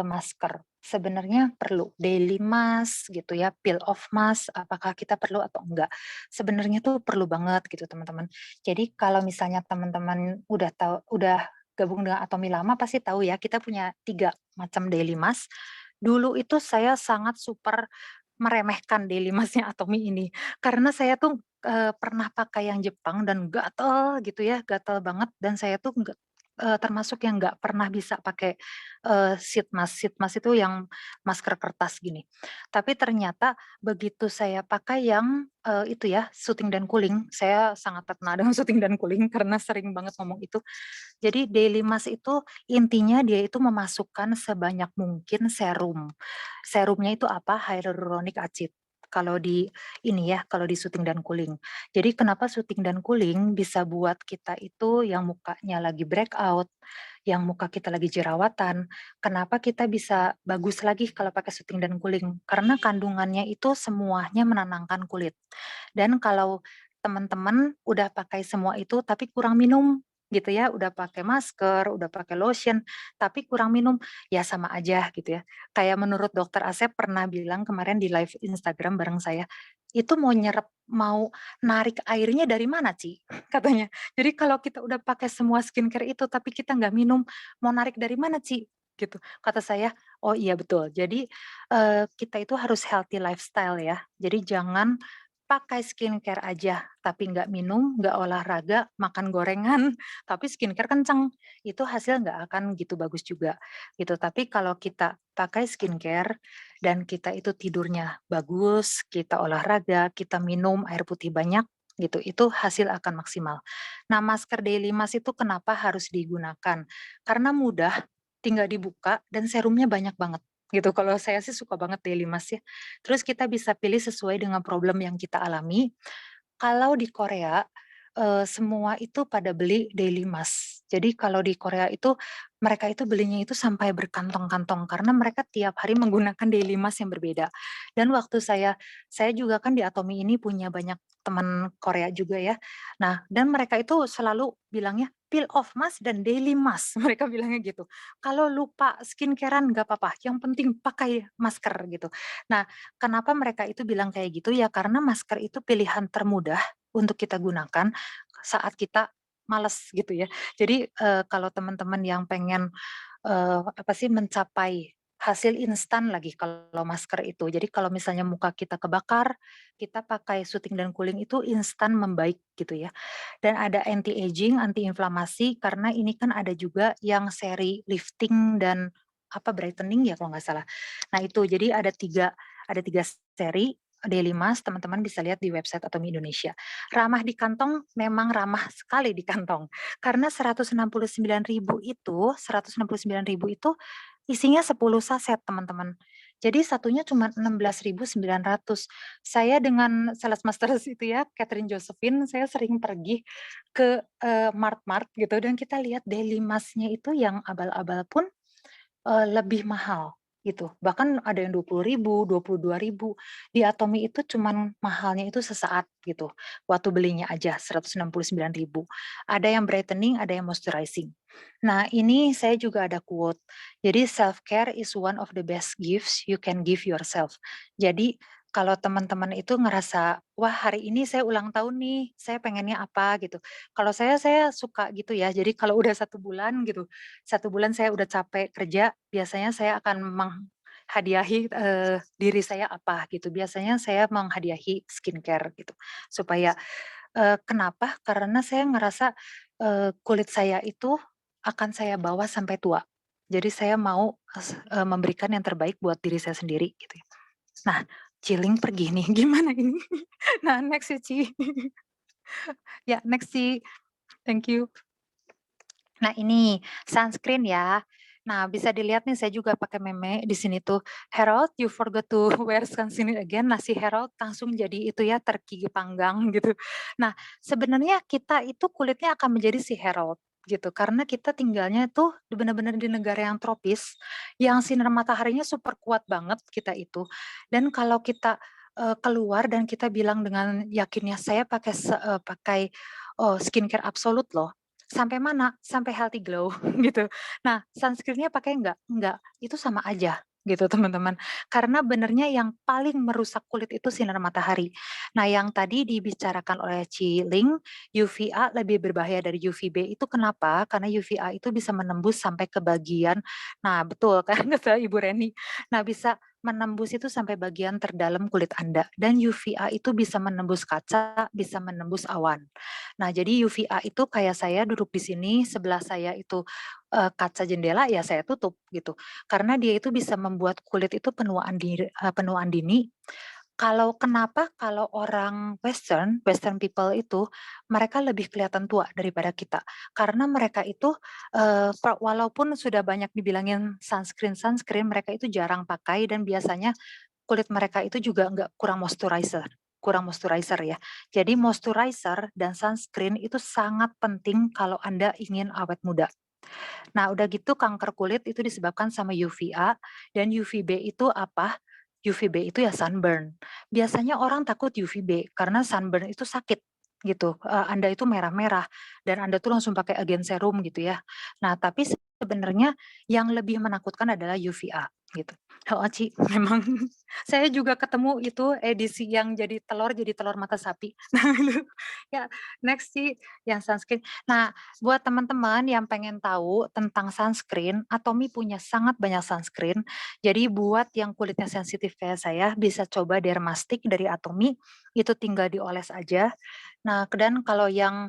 Speaker 1: masker? Sebenarnya perlu, daily mask gitu ya, peel off mask, apakah kita perlu atau enggak? Sebenarnya tuh perlu banget gitu teman-teman. Jadi kalau misalnya teman-teman udah gabung dengan Atomy lama pasti tahu ya, kita punya 3 macam daily mask. Dulu itu saya sangat super meremehkan daily mask-nya Atomy ini. Karena saya tuh, pernah pakai yang Jepang dan gatel gitu ya, gatel banget dan saya tuh nggak termasuk yang nggak pernah bisa pakai, sheet mask. Sheet mask itu yang masker kertas gini. Tapi ternyata begitu saya pakai yang, itu ya, Soothing dan Cooling, saya sangat terkenal dengan Soothing dan Cooling karena sering banget ngomong itu. Jadi daily mask itu intinya dia itu memasukkan sebanyak mungkin serum. Serumnya itu apa? Hyaluronic acid. Kalau di ini ya, kalau di Soothing dan Cooling. Jadi kenapa Soothing dan Cooling bisa buat kita itu yang mukanya lagi breakout, yang muka kita lagi jerawatan, kenapa kita bisa bagus lagi kalau pakai Soothing dan Cooling? Karena kandungannya itu semuanya menenangkan kulit. Dan kalau teman-teman udah pakai semua itu tapi kurang minum gitu ya, udah pakai masker, udah pakai lotion, tapi kurang minum, ya sama aja gitu ya. Kayak menurut dokter Asep pernah bilang kemarin di live Instagram bareng saya, "Itu mau narik airnya dari mana, Ci?" Katanya. "Jadi kalau kita udah pakai semua skincare itu tapi kita nggak minum, mau narik dari mana, Ci?" Gitu. Kata saya, "Oh iya betul. Jadi, kita itu harus healthy lifestyle ya. Jadi jangan pakai skincare aja, tapi nggak minum, nggak olahraga, makan gorengan, tapi skincare kenceng, itu hasil nggak akan gitu bagus juga, gitu. Tapi kalau kita pakai skincare dan kita itu tidurnya bagus, kita olahraga, kita minum air putih banyak, gitu, itu hasil akan maksimal. Nah, masker daily mask itu kenapa harus digunakan? Karena mudah, tinggal dibuka dan serumnya banyak banget, gitu. Kalau saya sih suka banget daily mask ya. Terus kita bisa pilih sesuai dengan problem yang kita alami. Kalau di Korea, semua itu pada beli daily mask. Jadi kalau di Korea itu, mereka itu belinya itu sampai berkantong-kantong karena mereka tiap hari menggunakan daily mask yang berbeda. Dan waktu saya juga kan di Atomy ini punya banyak teman Korea juga ya. Nah, dan mereka itu selalu bilangnya, "Peel off mask dan daily mask," mereka bilangnya gitu. "Kalau lupa skincare-an nggak apa-apa, yang penting pakai masker," gitu. Nah, kenapa mereka itu bilang kayak gitu, ya karena masker itu pilihan termudah untuk kita gunakan saat kita males gitu ya. Jadi, kalau teman-teman yang pengen, apa sih, mencapai hasil instan lagi kalau masker itu. Jadi kalau misalnya muka kita kebakar, kita pakai Soothing dan Cooling itu instan membaik gitu ya. Dan ada anti aging, anti inflamasi karena ini kan ada juga yang seri lifting dan apa, brightening ya kalau nggak salah. Nah itu, jadi ada tiga seri daily mask, teman-teman bisa lihat di website Atomy Indonesia. Ramah di kantong, memang ramah sekali di kantong. Karena 169.000 itu isinya 10 saset, teman-teman. Jadi satunya cuma 16.900. Saya dengan sales master itu ya, Catherine Josephine, saya sering pergi ke, mart-mart gitu dan kita lihat daily mask-nya itu yang abal-abal pun lebih mahal gitu, bahkan ada yang 20.000, 22.000. Di Atomy itu cuman mahalnya itu sesaat gitu, waktu belinya aja 169.000. Ada yang brightening, ada yang moisturizing. Nah, ini saya juga ada quote, jadi, "Self-care is one of the best gifts you can give yourself." Jadi, kalau teman-teman itu ngerasa, "Wah, hari ini saya ulang tahun nih, saya pengennya apa?" Gitu. Kalau saya suka gitu ya, jadi kalau udah 1 bulan gitu, 1 bulan saya udah capek kerja, biasanya saya akan menghadiahi, diri saya apa gitu, biasanya saya menghadiahi skincare gitu. Supaya kenapa? Karena saya ngerasa, kulit saya itu akan saya bawa sampai tua. Jadi saya mau, memberikan yang terbaik buat diri saya sendiri gitu ya. Nah, Ciling pergi nih, gimana ini? Nah, next ya, Ci. Ya, next, Ci. Thank you. Nah, ini sunscreen ya. Nah, bisa dilihat nih saya juga pakai meme di sini tuh, "Harold, you forgot to wear sunscreen again." Nah, si Harold langsung jadi itu ya, terki panggang gitu. Nah, sebenarnya kita itu kulitnya akan menjadi si Harold gitu, karena kita tinggalnya tuh benar-benar di negara yang tropis, yang sinar mataharinya super kuat banget kita itu. Dan kalau kita, keluar dan kita bilang dengan yakinnya, "Saya pakai, skincare absolut loh." Sampai mana? Sampai healthy glow gitu. Nah, sunscreen-nya pakai enggak? Enggak, itu sama aja gitu teman-teman. Karena benernya yang paling merusak kulit itu sinar matahari. Nah, yang tadi dibicarakan oleh Ciling, UVA lebih berbahaya dari UVB itu kenapa? Karena UVA itu bisa menembus sampai ke bagian, nah betul kan kata Ibu Reni. Nah, bisa menembus itu sampai bagian terdalam kulit Anda dan UVA itu bisa menembus kaca, bisa menembus awan. Nah, jadi UVA itu kayak saya duduk di sini, sebelah saya itu, kaca jendela, ya saya tutup gitu. Karena dia itu bisa membuat kulit itu penuaan dini. Kenapa orang western people itu, mereka lebih kelihatan tua daripada kita. Karena mereka itu, walaupun sudah banyak dibilangin sunscreen, mereka itu jarang pakai dan biasanya kulit mereka itu juga kurang moisturizer ya. Jadi moisturizer dan sunscreen itu sangat penting kalau Anda ingin awet muda. Nah, udah gitu kanker kulit itu disebabkan sama UVA dan UVB itu apa? UVB itu ya sunburn. Biasanya orang takut UVB karena sunburn itu sakit gitu, Anda itu merah-merah dan Anda tuh langsung pakai agen serum gitu ya. Nah, tapi sebenarnya yang lebih menakutkan adalah UVA gitu. Heeh, Ci, memang saya juga ketemu itu edisi yang jadi telur mata sapi. Nah, itu ya next Ci, yang sunscreen. Nah, buat teman-teman yang pengen tahu tentang sunscreen, Atomy punya sangat banyak sunscreen. Jadi buat yang kulitnya sensitif kayak saya, bisa coba Dermastic dari Atomy, itu tinggal dioles aja. Nah, dan kalau yang,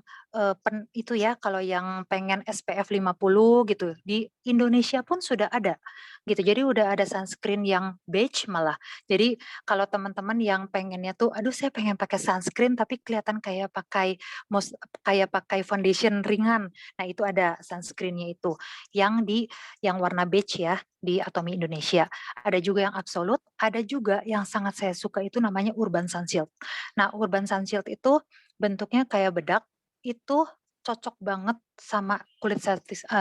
Speaker 1: itu ya, kalau yang pengen SPF 50 gitu, di Indonesia pun sudah ada, gitu. Jadi udah ada sunscreen yang beige malah. Jadi kalau teman-teman yang pengennya tuh, "Aduh saya pengen pakai sunscreen tapi kelihatan kayak pakai foundation ringan." Nah, itu ada sunscreen-nya itu, yang warna beige ya, di Atomy Indonesia. Ada juga yang absolut, ada juga yang sangat saya suka itu namanya Urban Sun Shield. Nah, Urban Sun Shield itu bentuknya kayak bedak, itu cocok banget sama kulit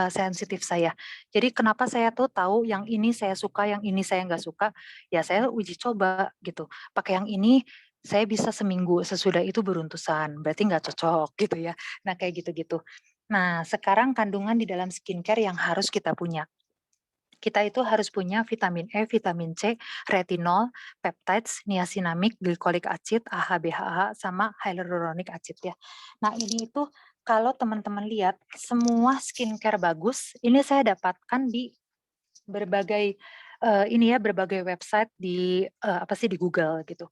Speaker 1: sensitif saya. Jadi kenapa saya tuh tahu yang ini saya suka, yang ini saya nggak suka, ya saya uji coba gitu. Pakai yang ini saya bisa seminggu, sesudah itu beruntusan, berarti nggak cocok gitu ya. Nah, kayak gitu-gitu. Nah, sekarang kandungan di dalam skincare yang harus kita punya. Kita itu harus punya vitamin E, vitamin C, retinol, peptides, niacinamide, glycolic acid, AHA, BHA, sama hyaluronic acid ya. Nah, ini itu kalau teman-teman lihat semua skincare bagus, ini saya dapatkan di berbagai berbagai website di Google gitu.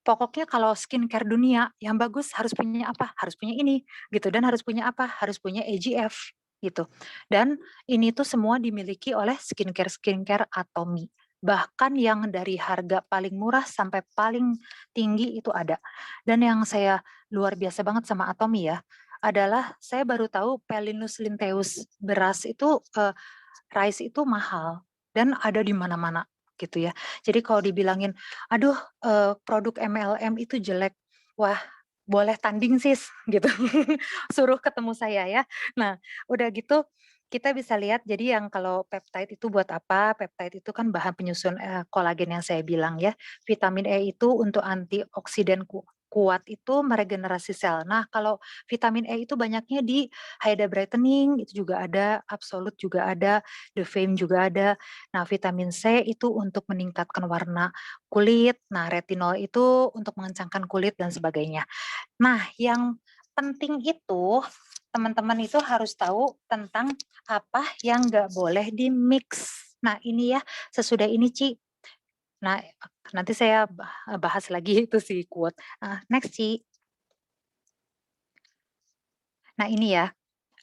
Speaker 1: Pokoknya kalau skincare dunia yang bagus harus punya apa, harus punya ini gitu, dan harus punya apa, harus punya EGF gitu. Dan ini tuh semua dimiliki oleh skincare-skincare Atomy. Bahkan yang dari harga paling murah sampai paling tinggi itu ada. Dan yang saya luar biasa banget sama Atomy ya, adalah saya baru tahu Pelinus linteus beras itu, rice itu mahal dan ada di mana-mana gitu ya. Jadi kalau dibilangin, "Aduh, produk MLM itu jelek." Wah, boleh tanding Sis, gitu. Suruh ketemu saya ya. Nah, udah gitu kita bisa lihat jadi yang kalau peptide itu buat apa, peptide itu kan bahan penyusun, kolagen yang saya bilang ya. Vitamin E itu untuk antioksidan kuat itu meregenerasi sel. Nah, kalau vitamin E itu banyaknya di Hyaluron Brightening itu juga ada, Absolute juga ada, The Fame juga ada. Nah, vitamin C itu untuk meningkatkan warna kulit, nah retinol itu untuk mengencangkan kulit dan sebagainya. Nah, yang penting itu teman-teman itu harus tahu tentang apa yang nggak boleh di-mix. Nah, ini ya, sesudah ini Ci. Nah, nanti saya bahas lagi itu si quote. Next Ci. Nah, ini ya,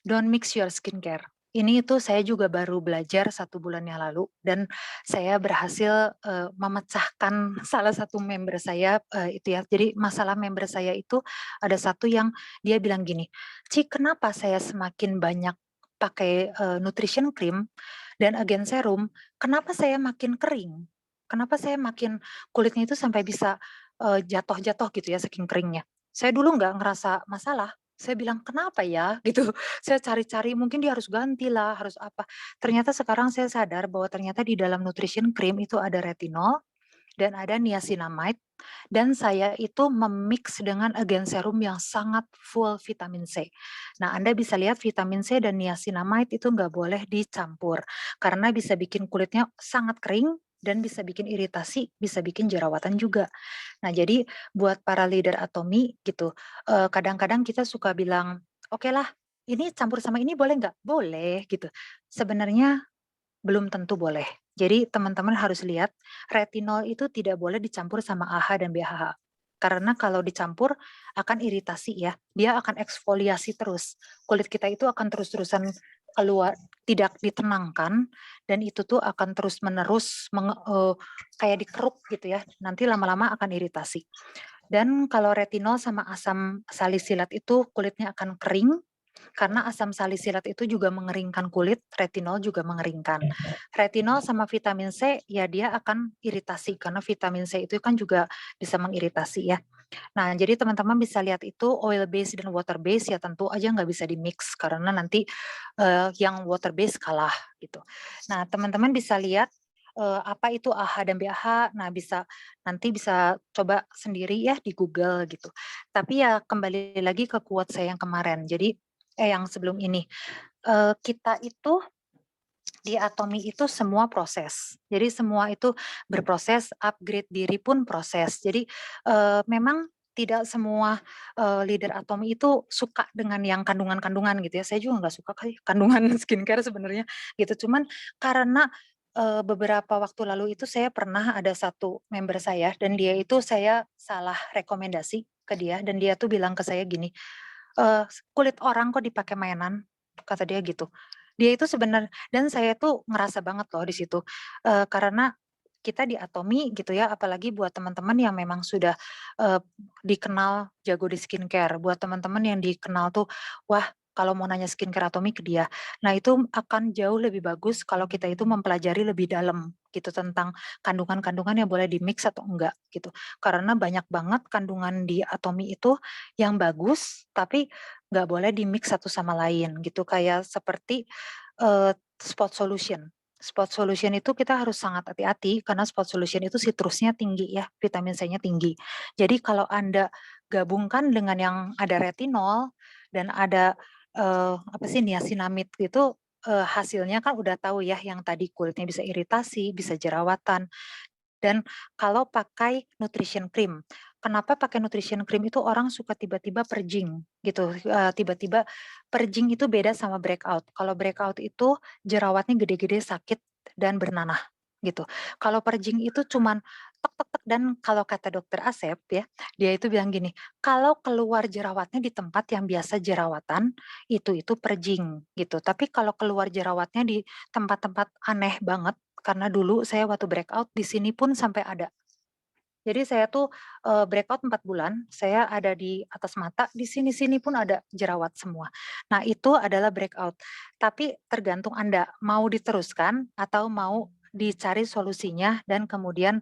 Speaker 1: don't mix your skincare. Ini itu saya juga baru belajar 1 bulan yang lalu dan saya berhasil, memecahkan salah satu member saya, itu ya. Jadi masalah member saya itu ada satu yang dia bilang gini, "Ci, kenapa saya semakin banyak pakai, nutrition cream dan agen serum, kenapa saya makin kering? Kenapa saya makin kulitnya itu sampai bisa, jatuh-jatuh gitu ya saking keringnya. Saya dulu nggak ngerasa masalah, saya bilang, "Kenapa ya?" Gitu. Saya cari-cari mungkin dia harus gantilah, harus apa. Ternyata sekarang saya sadar bahwa ternyata di dalam nutrition cream itu ada retinol dan ada niacinamide dan saya itu memix dengan agen serum yang sangat full vitamin C. Nah, Anda bisa lihat vitamin C dan niacinamide itu nggak boleh dicampur, karena bisa bikin kulitnya sangat kering dan bisa bikin iritasi, bisa bikin jerawatan juga. Nah, jadi buat para leader Atomi gitu, kadang-kadang kita suka bilang, "Oke lah, ini campur sama ini boleh nggak?" "Boleh," gitu. Sebenarnya belum tentu boleh. Jadi teman-teman harus lihat, retinol itu tidak boleh dicampur sama AHA dan BHA. Karena kalau dicampur akan iritasi ya, dia akan eksfoliasi terus. Kulit kita itu akan terus-terusan keluar, tidak ditenangkan, dan itu tuh akan terus-menerus kayak dikeruk gitu ya, nanti lama-lama akan iritasi. Dan kalau retinol sama asam salisilat itu kulitnya akan kering, karena asam salisilat itu juga mengeringkan kulit, retinol juga mengeringkan. Retinol sama vitamin C, ya dia akan iritasi, karena vitamin C itu kan juga bisa mengiritasi ya. Nah, jadi teman-teman bisa lihat itu oil base dan water base ya tentu aja nggak bisa di-mix, karena nanti, yang water base kalah, gitu. Nah, teman-teman bisa lihat, apa itu AHA dan BHA, nah nanti bisa coba sendiri ya di Google gitu. Tapi ya kembali lagi ke quote saya yang kemarin, jadi yang sebelum ini, kita itu di Atomi itu semua proses. Jadi semua itu berproses, upgrade diri pun proses. Jadi, memang tidak semua, leader Atomi itu suka dengan yang kandungan-kandungan gitu ya. Saya juga nggak suka kali kandungan skincare sebenarnya gitu. Cuman karena, beberapa waktu lalu itu saya pernah ada satu member saya dan dia itu saya salah rekomendasi ke dia dan dia tuh bilang ke saya gini, "Kulit orang kok dipakai mainan?" Kata dia gitu. Dia itu dan saya tuh ngerasa banget loh di situ, karena kita di Atomi gitu ya, apalagi buat teman-teman yang memang sudah, dikenal jago di skincare, buat teman-teman yang dikenal tuh, wah kalau mau nanya skincare Atomi ke dia. Nah itu akan jauh lebih bagus kalau kita itu mempelajari lebih dalam gitu tentang kandungan-kandungan yang boleh di-mix atau enggak gitu. Karena banyak banget kandungan di Atomi itu yang bagus, tapi nggak boleh di-mix satu sama lain gitu, kayak seperti, spot solution. Spot solution itu kita harus sangat hati-hati karena spot solution itu sitrusnya tinggi ya, vitamin C-nya tinggi. Jadi kalau Anda gabungkan dengan yang ada retinol dan ada, apa sih, niacinamide itu, hasilnya kan udah tahu ya yang tadi kulitnya bisa iritasi, bisa jerawatan. Dan kalau pakai nutrition cream, kenapa pakai nutrition cream itu orang suka tiba-tiba purging gitu, tiba-tiba purging itu beda sama breakout. Kalau breakout itu jerawatnya gede-gede, sakit, dan bernanah gitu. Kalau purging itu cuman tek tek tek dan kalau kata dokter Asep ya, dia itu bilang gini, "Kalau keluar jerawatnya di tempat yang biasa jerawatan, itu purging," gitu. Tapi kalau keluar jerawatnya di tempat-tempat aneh banget, karena dulu saya waktu breakout di sini pun sampai ada. Jadi saya tuh, breakout 4 bulan, saya ada di atas mata, di sini-sini pun ada jerawat semua. Nah itu adalah breakout. Tapi tergantung Anda, mau diteruskan atau mau dicari solusinya dan kemudian,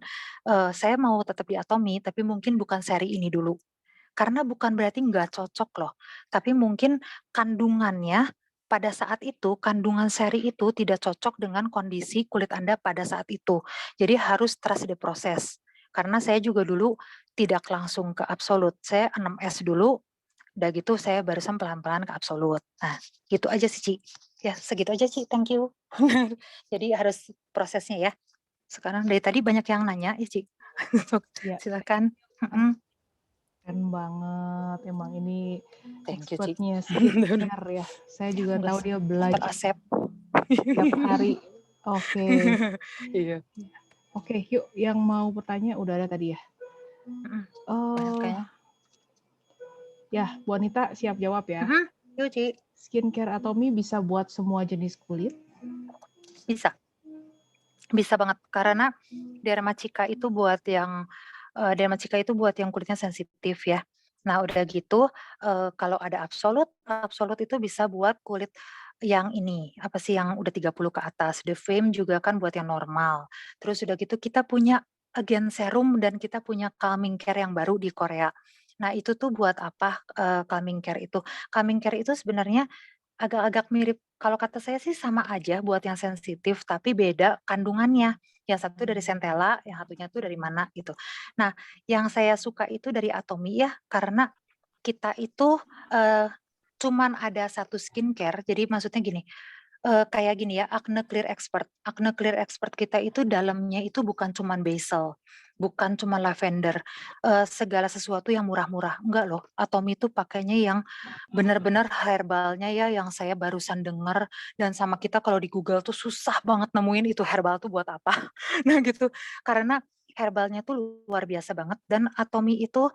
Speaker 1: saya mau tetap di Atomi, tapi mungkin bukan seri ini dulu. Karena bukan berarti nggak cocok loh, tapi mungkin kandungannya pada saat itu, kandungan seri itu tidak cocok dengan kondisi kulit Anda pada saat itu. Jadi harus trust the process. Karena saya juga dulu tidak langsung ke absolut, saya 6S dulu, udah gitu saya barusan pelan-pelan ke absolut. Nah, gitu aja sih, Ci. Ya segitu aja, Ci, thank you. Jadi harus prosesnya ya. Sekarang dari tadi banyak yang nanya ya, Ci.
Speaker 2: Ya,
Speaker 1: Silakan.
Speaker 2: kan
Speaker 1: Mhm.
Speaker 2: keren banget, emang ini
Speaker 1: Thank you, Ci.
Speaker 2: expertnya
Speaker 1: Bener,
Speaker 2: skincare ya. Saya juga
Speaker 1: enggak
Speaker 2: tahu dia
Speaker 1: Dokter
Speaker 2: belajar
Speaker 1: Asep.
Speaker 2: tiap hari. Oke.
Speaker 1: Iya.
Speaker 2: Oke, yuk yang mau bertanya udah ada tadi ya?
Speaker 1: Mhm. Banyak
Speaker 2: Oh,
Speaker 1: kayaknya.
Speaker 2: ya, Bu Anita siap jawab ya.
Speaker 1: Mhm. Yuk, Ci.
Speaker 2: Skincare Atomy bisa buat semua jenis kulit?
Speaker 1: Bisa. Bisa banget karena Dermacika itu buat yang Dermacika itu buat yang kulitnya sensitif ya. Nah udah gitu, kalau ada Absolut, Absolut itu bisa buat kulit yang ini, apa sih, yang udah 30 ke atas. The Fame juga kan buat yang normal. Terus udah gitu kita punya Again Serum dan kita punya Calming Care yang baru di Korea. Nah itu tuh buat apa, Calming Care itu? Calming Care itu sebenarnya agak-agak mirip, kalau kata saya sih sama aja buat yang sensitif, tapi beda kandungannya. Yang satu dari centella, yang satunya tuh dari mana gitu. Nah, yang saya suka itu dari Atomy ya, karena kita itu, cuman ada satu skincare, jadi maksudnya gini, kayak gini ya, Acne Clear Expert. Acne Clear Expert kita itu dalamnya itu bukan cuman basil, bukan cuma lavender, segala sesuatu yang murah-murah, enggak loh. Atomy itu pakainya yang benar-benar herbalnya ya, yang saya barusan dengar dan sama kita kalau di Google tuh susah banget nemuin itu herbal tuh buat apa. Nah gitu, karena herbalnya tuh luar biasa banget dan Atomy itu,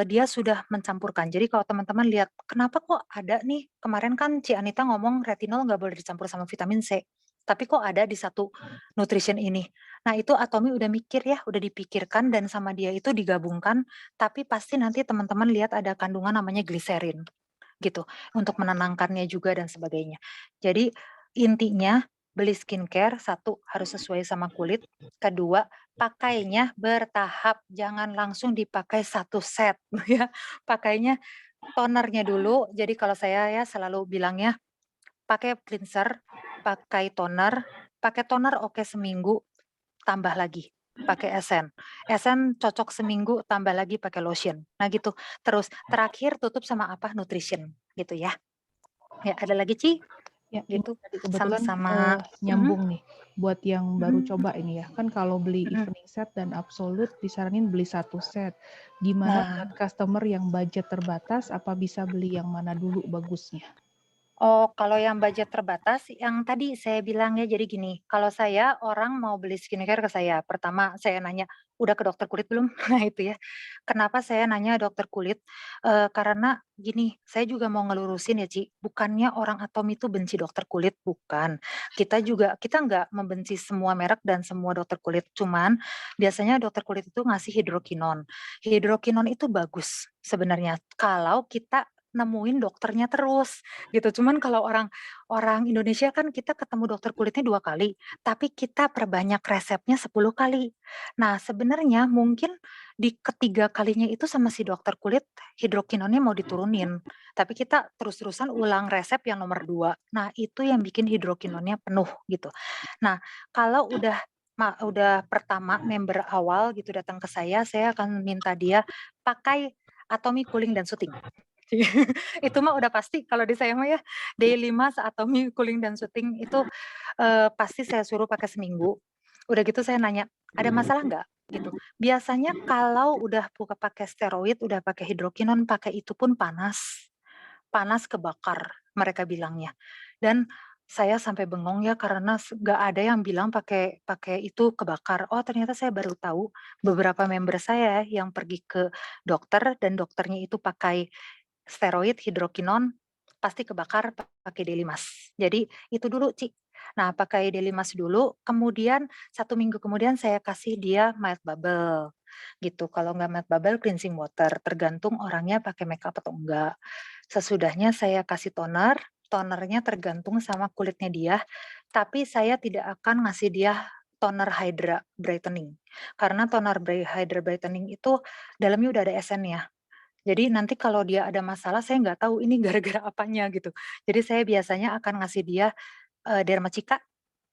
Speaker 1: dia sudah mencampurkan. Jadi kalau teman-teman lihat, kenapa kok ada nih, kemarin kan Ci Anita ngomong retinol nggak boleh dicampur sama vitamin C, tapi kok ada di satu nutrition ini. Nah itu Atomy udah mikir ya, udah dipikirkan dan sama dia itu digabungkan, tapi pasti nanti teman-teman lihat ada kandungan namanya gliserin gitu, untuk menenangkannya juga dan sebagainya. Jadi intinya beli skincare, satu harus sesuai sama kulit, kedua pakainya bertahap, jangan langsung dipakai satu set ya, pakainya tonernya dulu. Jadi kalau saya ya selalu bilangnya pakai cleanser, pakai toner oke seminggu, tambah lagi pakai esen. Esen cocok seminggu, tambah lagi pakai lotion. Nah gitu, terus terakhir tutup sama apa, nutrition gitu ya. Ya ada lagi Ci,
Speaker 2: Ya, ini
Speaker 1: gitu,
Speaker 2: tadi kebetulan
Speaker 1: sama-sama. Mhm,
Speaker 2: nyambung nih buat yang baru
Speaker 1: mhm,
Speaker 2: coba ini ya. Kan kalau beli
Speaker 1: mhm.
Speaker 2: evening set dan absolute disaranin beli satu set. Gimana buat
Speaker 1: Nah,
Speaker 2: customer yang budget terbatas, apa bisa beli yang mana dulu bagusnya?
Speaker 1: oh, kalau yang budget terbatas, yang tadi saya bilang ya, jadi gini, kalau saya orang mau beli skincare ke saya, pertama saya nanya, "Udah ke dokter kulit belum?" Nah itu ya. Kenapa saya nanya dokter kulit, karena gini, saya juga mau ngelurusin ya, Ci, bukannya orang atom itu benci dokter kulit, bukan. Kita nggak membenci semua merek dan semua dokter kulit, cuman biasanya dokter kulit itu ngasih hidrokinon. Hidrokinon itu bagus sebenarnya kalau kita nemuin dokternya terus. Gitu. Cuman kalau orang orang Indonesia kan kita ketemu dokter kulitnya 2 kali, tapi kita perbanyak resepnya 10 kali. Nah, sebenarnya mungkin di ketiga kalinya itu sama si dokter kulit hidrokinonnya mau diturunin, tapi kita terus-terusan ulang resep yang nomor 2. Nah, itu yang bikin hidrokinonnya penuh gitu. Nah, kalau udah pertama member awal gitu datang ke saya akan minta dia pakai Atomy Cooling dan Soothing. Itu mah udah pasti kalau di saya mah ya, Daily Mask atau Cooling dan Soothing itu, pasti saya suruh pakai seminggu. Udah gitu saya nanya, "Ada masalah nggak?" Gitu. Biasanya kalau udah pakai steroid, udah pakai hidrokinon, pakai itu pun panas. Panas kebakar mereka bilangnya. Dan saya sampai bengong ya karena nggak ada yang bilang pakai pakai itu kebakar. Oh ternyata saya baru tahu beberapa member saya yang pergi ke dokter dan dokternya itu pakai steroid, hidrokinon, pasti kebakar pakai Daily Mask. Jadi itu dulu, Ci. Nah, pakai Daily Mask dulu, kemudian 1 minggu kemudian saya kasih dia mild bubble, gitu. Kalau nggak mild bubble, cleansing water, tergantung orangnya pakai makeup atau enggak. Sesudahnya saya kasih toner, tonernya tergantung sama kulitnya dia, tapi saya tidak akan ngasih dia toner Hydra Brightening. Karena toner Hydra Brightening itu dalamnya udah ada esennya. Jadi nanti kalau dia ada masalah saya nggak tahu ini gara-gara apanya gitu. Jadi saya biasanya akan ngasih dia, Dermacika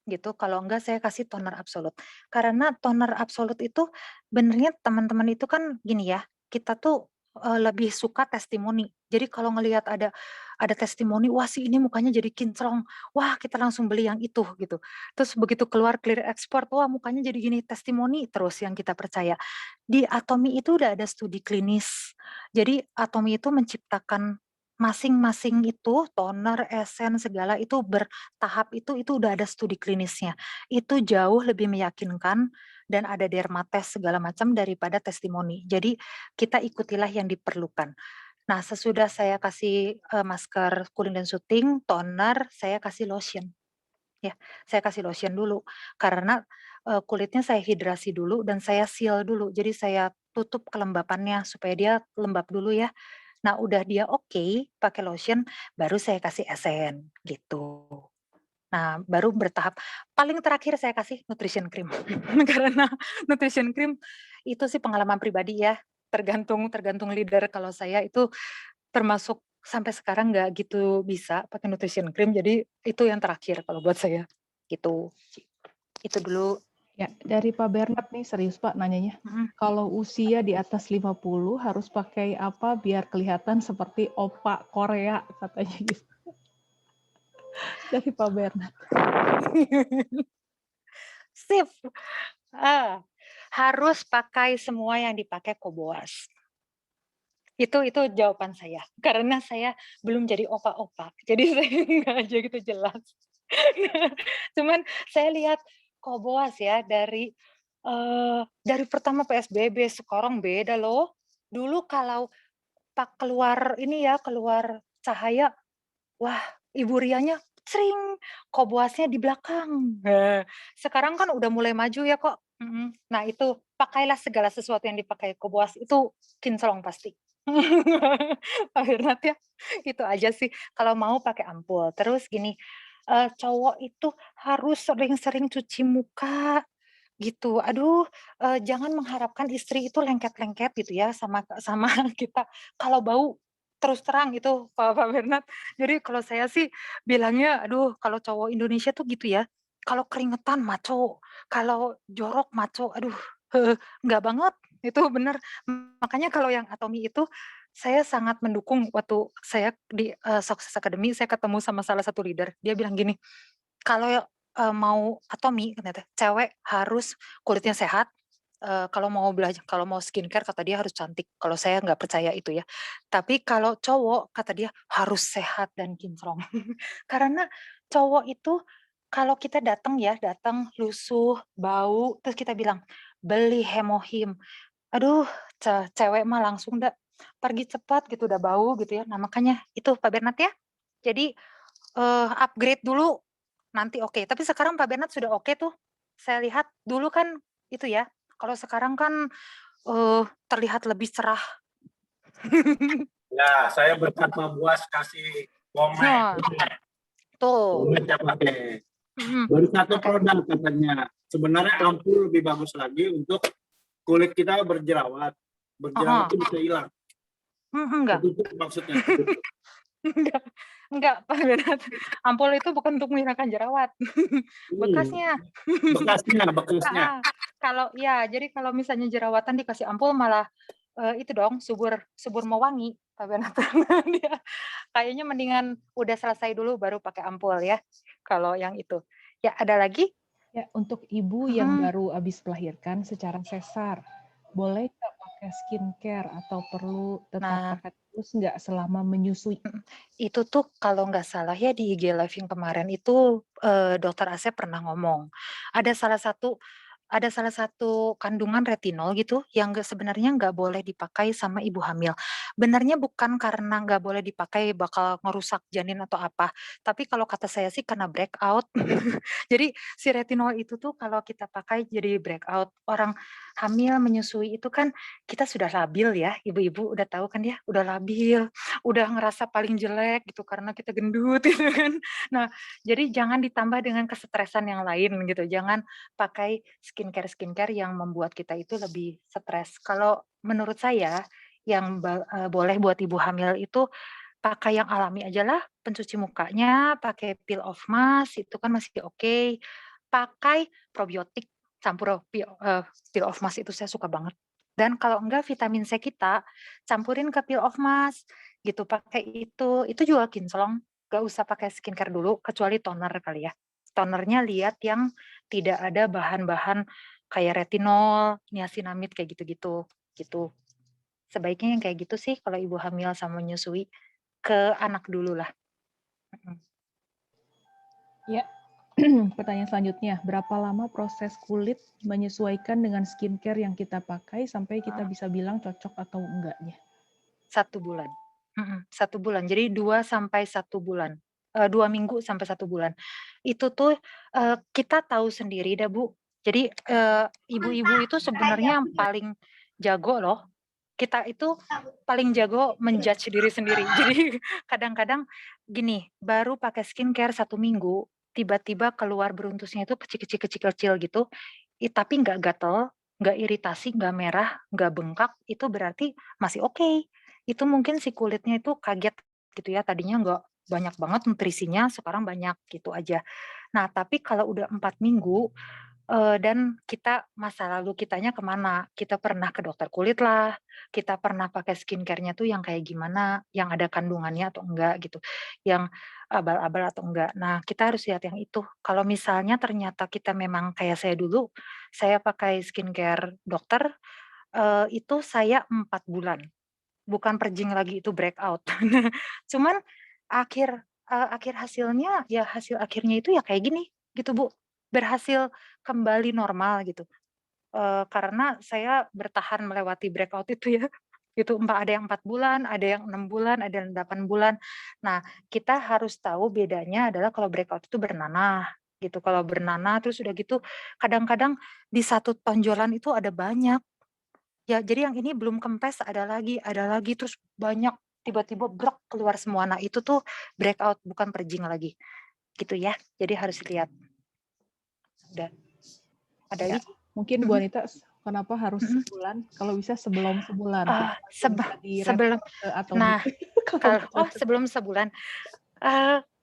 Speaker 1: gitu, kalau enggak saya kasih toner absolut. Karena toner absolut itu benernya teman-teman itu kan gini ya, kita tuh, lebih suka testimoni. Jadi kalau ngelihat ada testimoni, "Wah si ini mukanya jadi kinclong, wah kita langsung beli yang itu," gitu. Terus begitu keluar clear export, "Wah mukanya jadi gini," testimoni terus yang kita percaya. Di Atomy itu udah ada studi klinis. Jadi Atomy itu menciptakan masing-masing itu toner, esen, segala itu tahap itu udah ada studi klinisnya. Itu jauh lebih meyakinkan dan ada dermates segala macam daripada testimoni. Jadi kita ikutilah yang diperlukan. Nah, sesudah saya kasih, masker cooling dan soothing, toner, saya kasih lotion, ya. Saya kasih lotion dulu karena, kulitnya saya hidrasi dulu dan saya seal dulu. Jadi saya tutup kelembapannya supaya dia lembab dulu ya. Nah, udah dia oke pakai lotion, baru saya kasih esen, gitu. Nah, baru bertahap. Paling terakhir saya kasih nutrition cream. Karena nutrition cream itu sih pengalaman pribadi ya, tergantung tergantung leader. Kalau saya itu termasuk sampai sekarang nggak gitu bisa pakai nutrition cream, jadi itu yang terakhir kalau buat saya, gitu. Itu dulu.
Speaker 2: Ya, dari Pak Bernard nih, serius Pak nanyanya.
Speaker 1: Mhm.
Speaker 2: Kalau usia di atas 50 harus pakai apa biar kelihatan seperti opa Korea katanya gitu. Dari Pak Bernard.
Speaker 1: Sip, harus pakai semua yang dipakai Koboas. Itu jawaban saya, karena saya belum jadi opa-opa, jadi saya nggak aja gitu jelas. Cuman saya lihat Koboas ya dari pertama PSBB sekarang beda loh. Dulu kalau keluar ini ya, keluar cahaya, wah Ibu Rianya cring, Koboasnya di belakang. Sekarang kan udah mulai maju ya kok, Nah itu, pakailah segala sesuatu yang dipakai Koboas itu kinclong pasti. Akhirnya ya, itu aja sih, kalau mau pakai ampul. Terus gini, cowok itu harus sering-sering cuci muka, gitu. Aduh, jangan mengharapkan istri itu lengket-lengket gitu ya sama sama kita. Kalau bau, terus terang itu Pak Bernard. Jadi kalau saya sih bilangnya, aduh kalau cowok Indonesia tuh gitu ya, kalau keringetan maco, kalau jorok maco, aduh, enggak banget, itu bener. Makanya kalau yang Atomy itu, saya sangat mendukung waktu saya di, Success Academy, saya ketemu sama salah satu leader, dia bilang gini, "Kalau, mau Atomy," katanya, "cewek harus kulitnya sehat, kalau mau skincare," kata dia, "harus cantik." Kalau saya nggak percaya itu ya. Tapi kalau cowok, kata dia, "harus sehat dan kinclong." Karena cowok itu kalau kita datang ya, datang lusuh, bau, terus kita bilang, "Beli Hemohim." Aduh, cewek mah langsung pergi cepat gitu, udah bau gitu ya. Nah, makanya itu Pak Bernard ya. Jadi, upgrade dulu, nanti oke. Tapi sekarang Pak Bernard sudah oke tuh. Saya lihat dulu kan itu ya, kalau sekarang kan, terlihat lebih cerah.
Speaker 3: Ya, saya berkat Pak Buas kasih pomade.
Speaker 1: Nah, tuh,
Speaker 3: Pomade saya pakai.
Speaker 1: mhm,
Speaker 3: Baru satu
Speaker 1: pakai
Speaker 3: produk katanya. Sebenarnya ampul lebih bagus lagi untuk kulit kita berjerawat. Berjerawat
Speaker 1: heeh,
Speaker 3: itu bisa hilang.
Speaker 1: enggak.
Speaker 3: Ketutup maksudnya. Ketutup.
Speaker 1: Enggak enggak, Pak Bernard, ampul itu bukan untuk menghilangkan jerawat,
Speaker 3: Hmm.
Speaker 1: bekasnya.
Speaker 3: Bekasnya, bekasnya.
Speaker 1: Heeh, kalau ya, jadi kalau misalnya jerawatan dikasih ampul malah, itu dong subur subur mewangi, Pak Bernard. Dia kayaknya mendingan udah selesai dulu baru pakai ampul ya, kalau yang itu. Ya, ada lagi?
Speaker 2: Ya, untuk ibu yang
Speaker 1: Mhm.
Speaker 2: baru habis melahirkan secara sesar, boleh nggak pakai skincare atau perlu tetap
Speaker 1: Nah,
Speaker 2: pakai terus nggak selama menyusui?
Speaker 1: mhm, itu tuh kalau nggak salah ya di IG Live yang kemarin itu, Dokter Asep pernah ngomong, ada salah satu ada salah satu kandungan retinol gitu yang sebenarnya nggak boleh dipakai sama ibu hamil. Benarnya bukan karena nggak boleh dipakai bakal ngerusak janin atau apa, tapi kalau kata saya sih karena breakout. Jadi si retinol itu tuh kalau kita pakai jadi breakout. Orang hamil menyusui itu kan kita sudah labil ya, ibu-ibu udah tahu kan ya, udah labil, udah ngerasa paling jelek gitu karena kita gendut gitu kan. Nah, jadi jangan ditambah dengan kesetresan yang lain gitu, jangan pakai skincare-skincare yang membuat kita itu lebih stres. Kalau menurut saya yang boleh buat ibu hamil itu pakai yang alami ajalah, pencuci mukanya pakai peel off mask itu kan masih oke, pakai probiotik campur peel of mask itu saya suka banget. Dan kalau enggak vitamin C kita campurin ke peel of mask gitu, pakai itu juga kinclong, nggak usah pakai skincare dulu kecuali toner kali ya. Tonernya lihat yang tidak ada bahan-bahan kayak retinol, niacinamide kayak gitu-gitu, gitu. Sebaiknya yang kayak gitu sih kalau ibu hamil sama menyusui, ke anak dulu lah. Mhm.
Speaker 2: Ya. Pertanyaan selanjutnya, berapa lama proses kulit menyesuaikan dengan skincare yang kita pakai sampai kita bisa bilang cocok atau enggaknya?
Speaker 1: 1 bulan. 1 bulan. Jadi 2 sampai 1 bulan, 2 minggu sampai 1 bulan. Itu tuh, kita tahu sendiri dah, Bu. Jadi, ibu-ibu itu sebenarnya yang paling jago loh. Kita itu paling jago men-judge diri sendiri. Jadi kadang-kadang gini, baru pakai skincare 1 minggu, tiba-tiba keluar beruntusnya itu kecil-kecil gitu, tapi nggak gatel, nggak iritasi, nggak merah, nggak bengkak, itu berarti masih oke. Itu mungkin si kulitnya itu kaget gitu ya, tadinya nggak banyak banget nutrisinya, sekarang banyak, gitu aja. Nah, tapi kalau udah 4 minggu, dan kita masa lalu kitanya kemana, kita pernah ke dokter kulit lah, kita pernah pakai skincare-nya tuh yang kayak gimana, yang ada kandungannya atau enggak gitu, yang abal-abal atau enggak. Nah, kita harus lihat yang itu. Kalau misalnya ternyata kita memang kayak saya dulu, saya pakai skincare dokter, itu saya 4 bulan. Bukan perjing lagi itu breakout. Cuman akhir hasilnya, ya hasil akhirnya itu ya kayak gini, gitu Bu. Berhasil kembali normal gitu, karena saya bertahan melewati breakout itu ya, gitu. Ada yang 4 bulan, ada yang 6 bulan, ada yang 8 bulan. Nah, kita harus tahu bedanya adalah kalau breakout itu bernanah, gitu. Kalau bernanah terus udah gitu, kadang-kadang di satu tonjolan itu ada banyak. Ya, jadi yang ini belum kempes ada lagi, terus banyak, tiba-tiba brek keluar semua. Nah, itu tuh breakout, bukan perjing lagi, gitu ya. Jadi harus lihat. Udah, ada
Speaker 2: Ya,
Speaker 1: lagi?
Speaker 2: mungkin Bu
Speaker 1: Mhm,
Speaker 2: Anita, kenapa harus
Speaker 1: mhm.
Speaker 2: sebulan? Kalau bisa sebelum sebulan,
Speaker 1: Oh,
Speaker 2: kenapa nggak bisa
Speaker 1: sebelum
Speaker 2: direfer ke atomi?
Speaker 1: nah,
Speaker 2: Kalau nggak cocok.
Speaker 1: sebelum sebulan,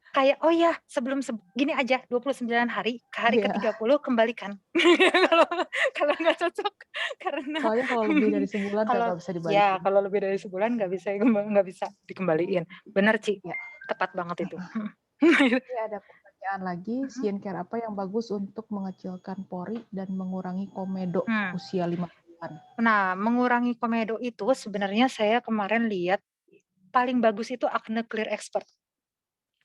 Speaker 1: kayak oh ya, sebelum gini aja, 29 hari, ke hari
Speaker 2: Iya,
Speaker 1: ke-30 kembalikan. Kalau kalau nggak cocok, karena
Speaker 2: soalnya kalau lebih dari sebulan kan
Speaker 1: kalau
Speaker 2: nggak bisa
Speaker 1: ya,
Speaker 2: dibalikin.
Speaker 1: kalau lebih dari sebulan nggak bisa dikembaliin. Bener, Ci,
Speaker 2: Ya,
Speaker 1: tepat banget itu.
Speaker 2: ini ada pertanyaan lagi,
Speaker 1: Mhm.
Speaker 2: skincare apa yang bagus untuk mengecilkan pori dan mengurangi komedo
Speaker 1: Hmm.
Speaker 2: usia 5 bulan?
Speaker 1: Nah, mengurangi komedo itu sebenarnya saya kemarin lihat paling bagus itu Acne Clear Expert,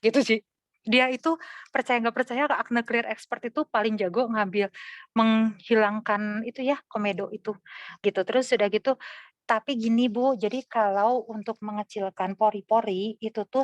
Speaker 1: gitu sih. Dia itu percaya nggak percaya Acne Clear Expert itu paling jago menghilangkan itu ya, komedo itu, gitu. Terus udah gitu tapi gini Bu, jadi kalau untuk mengecilkan pori-pori itu tuh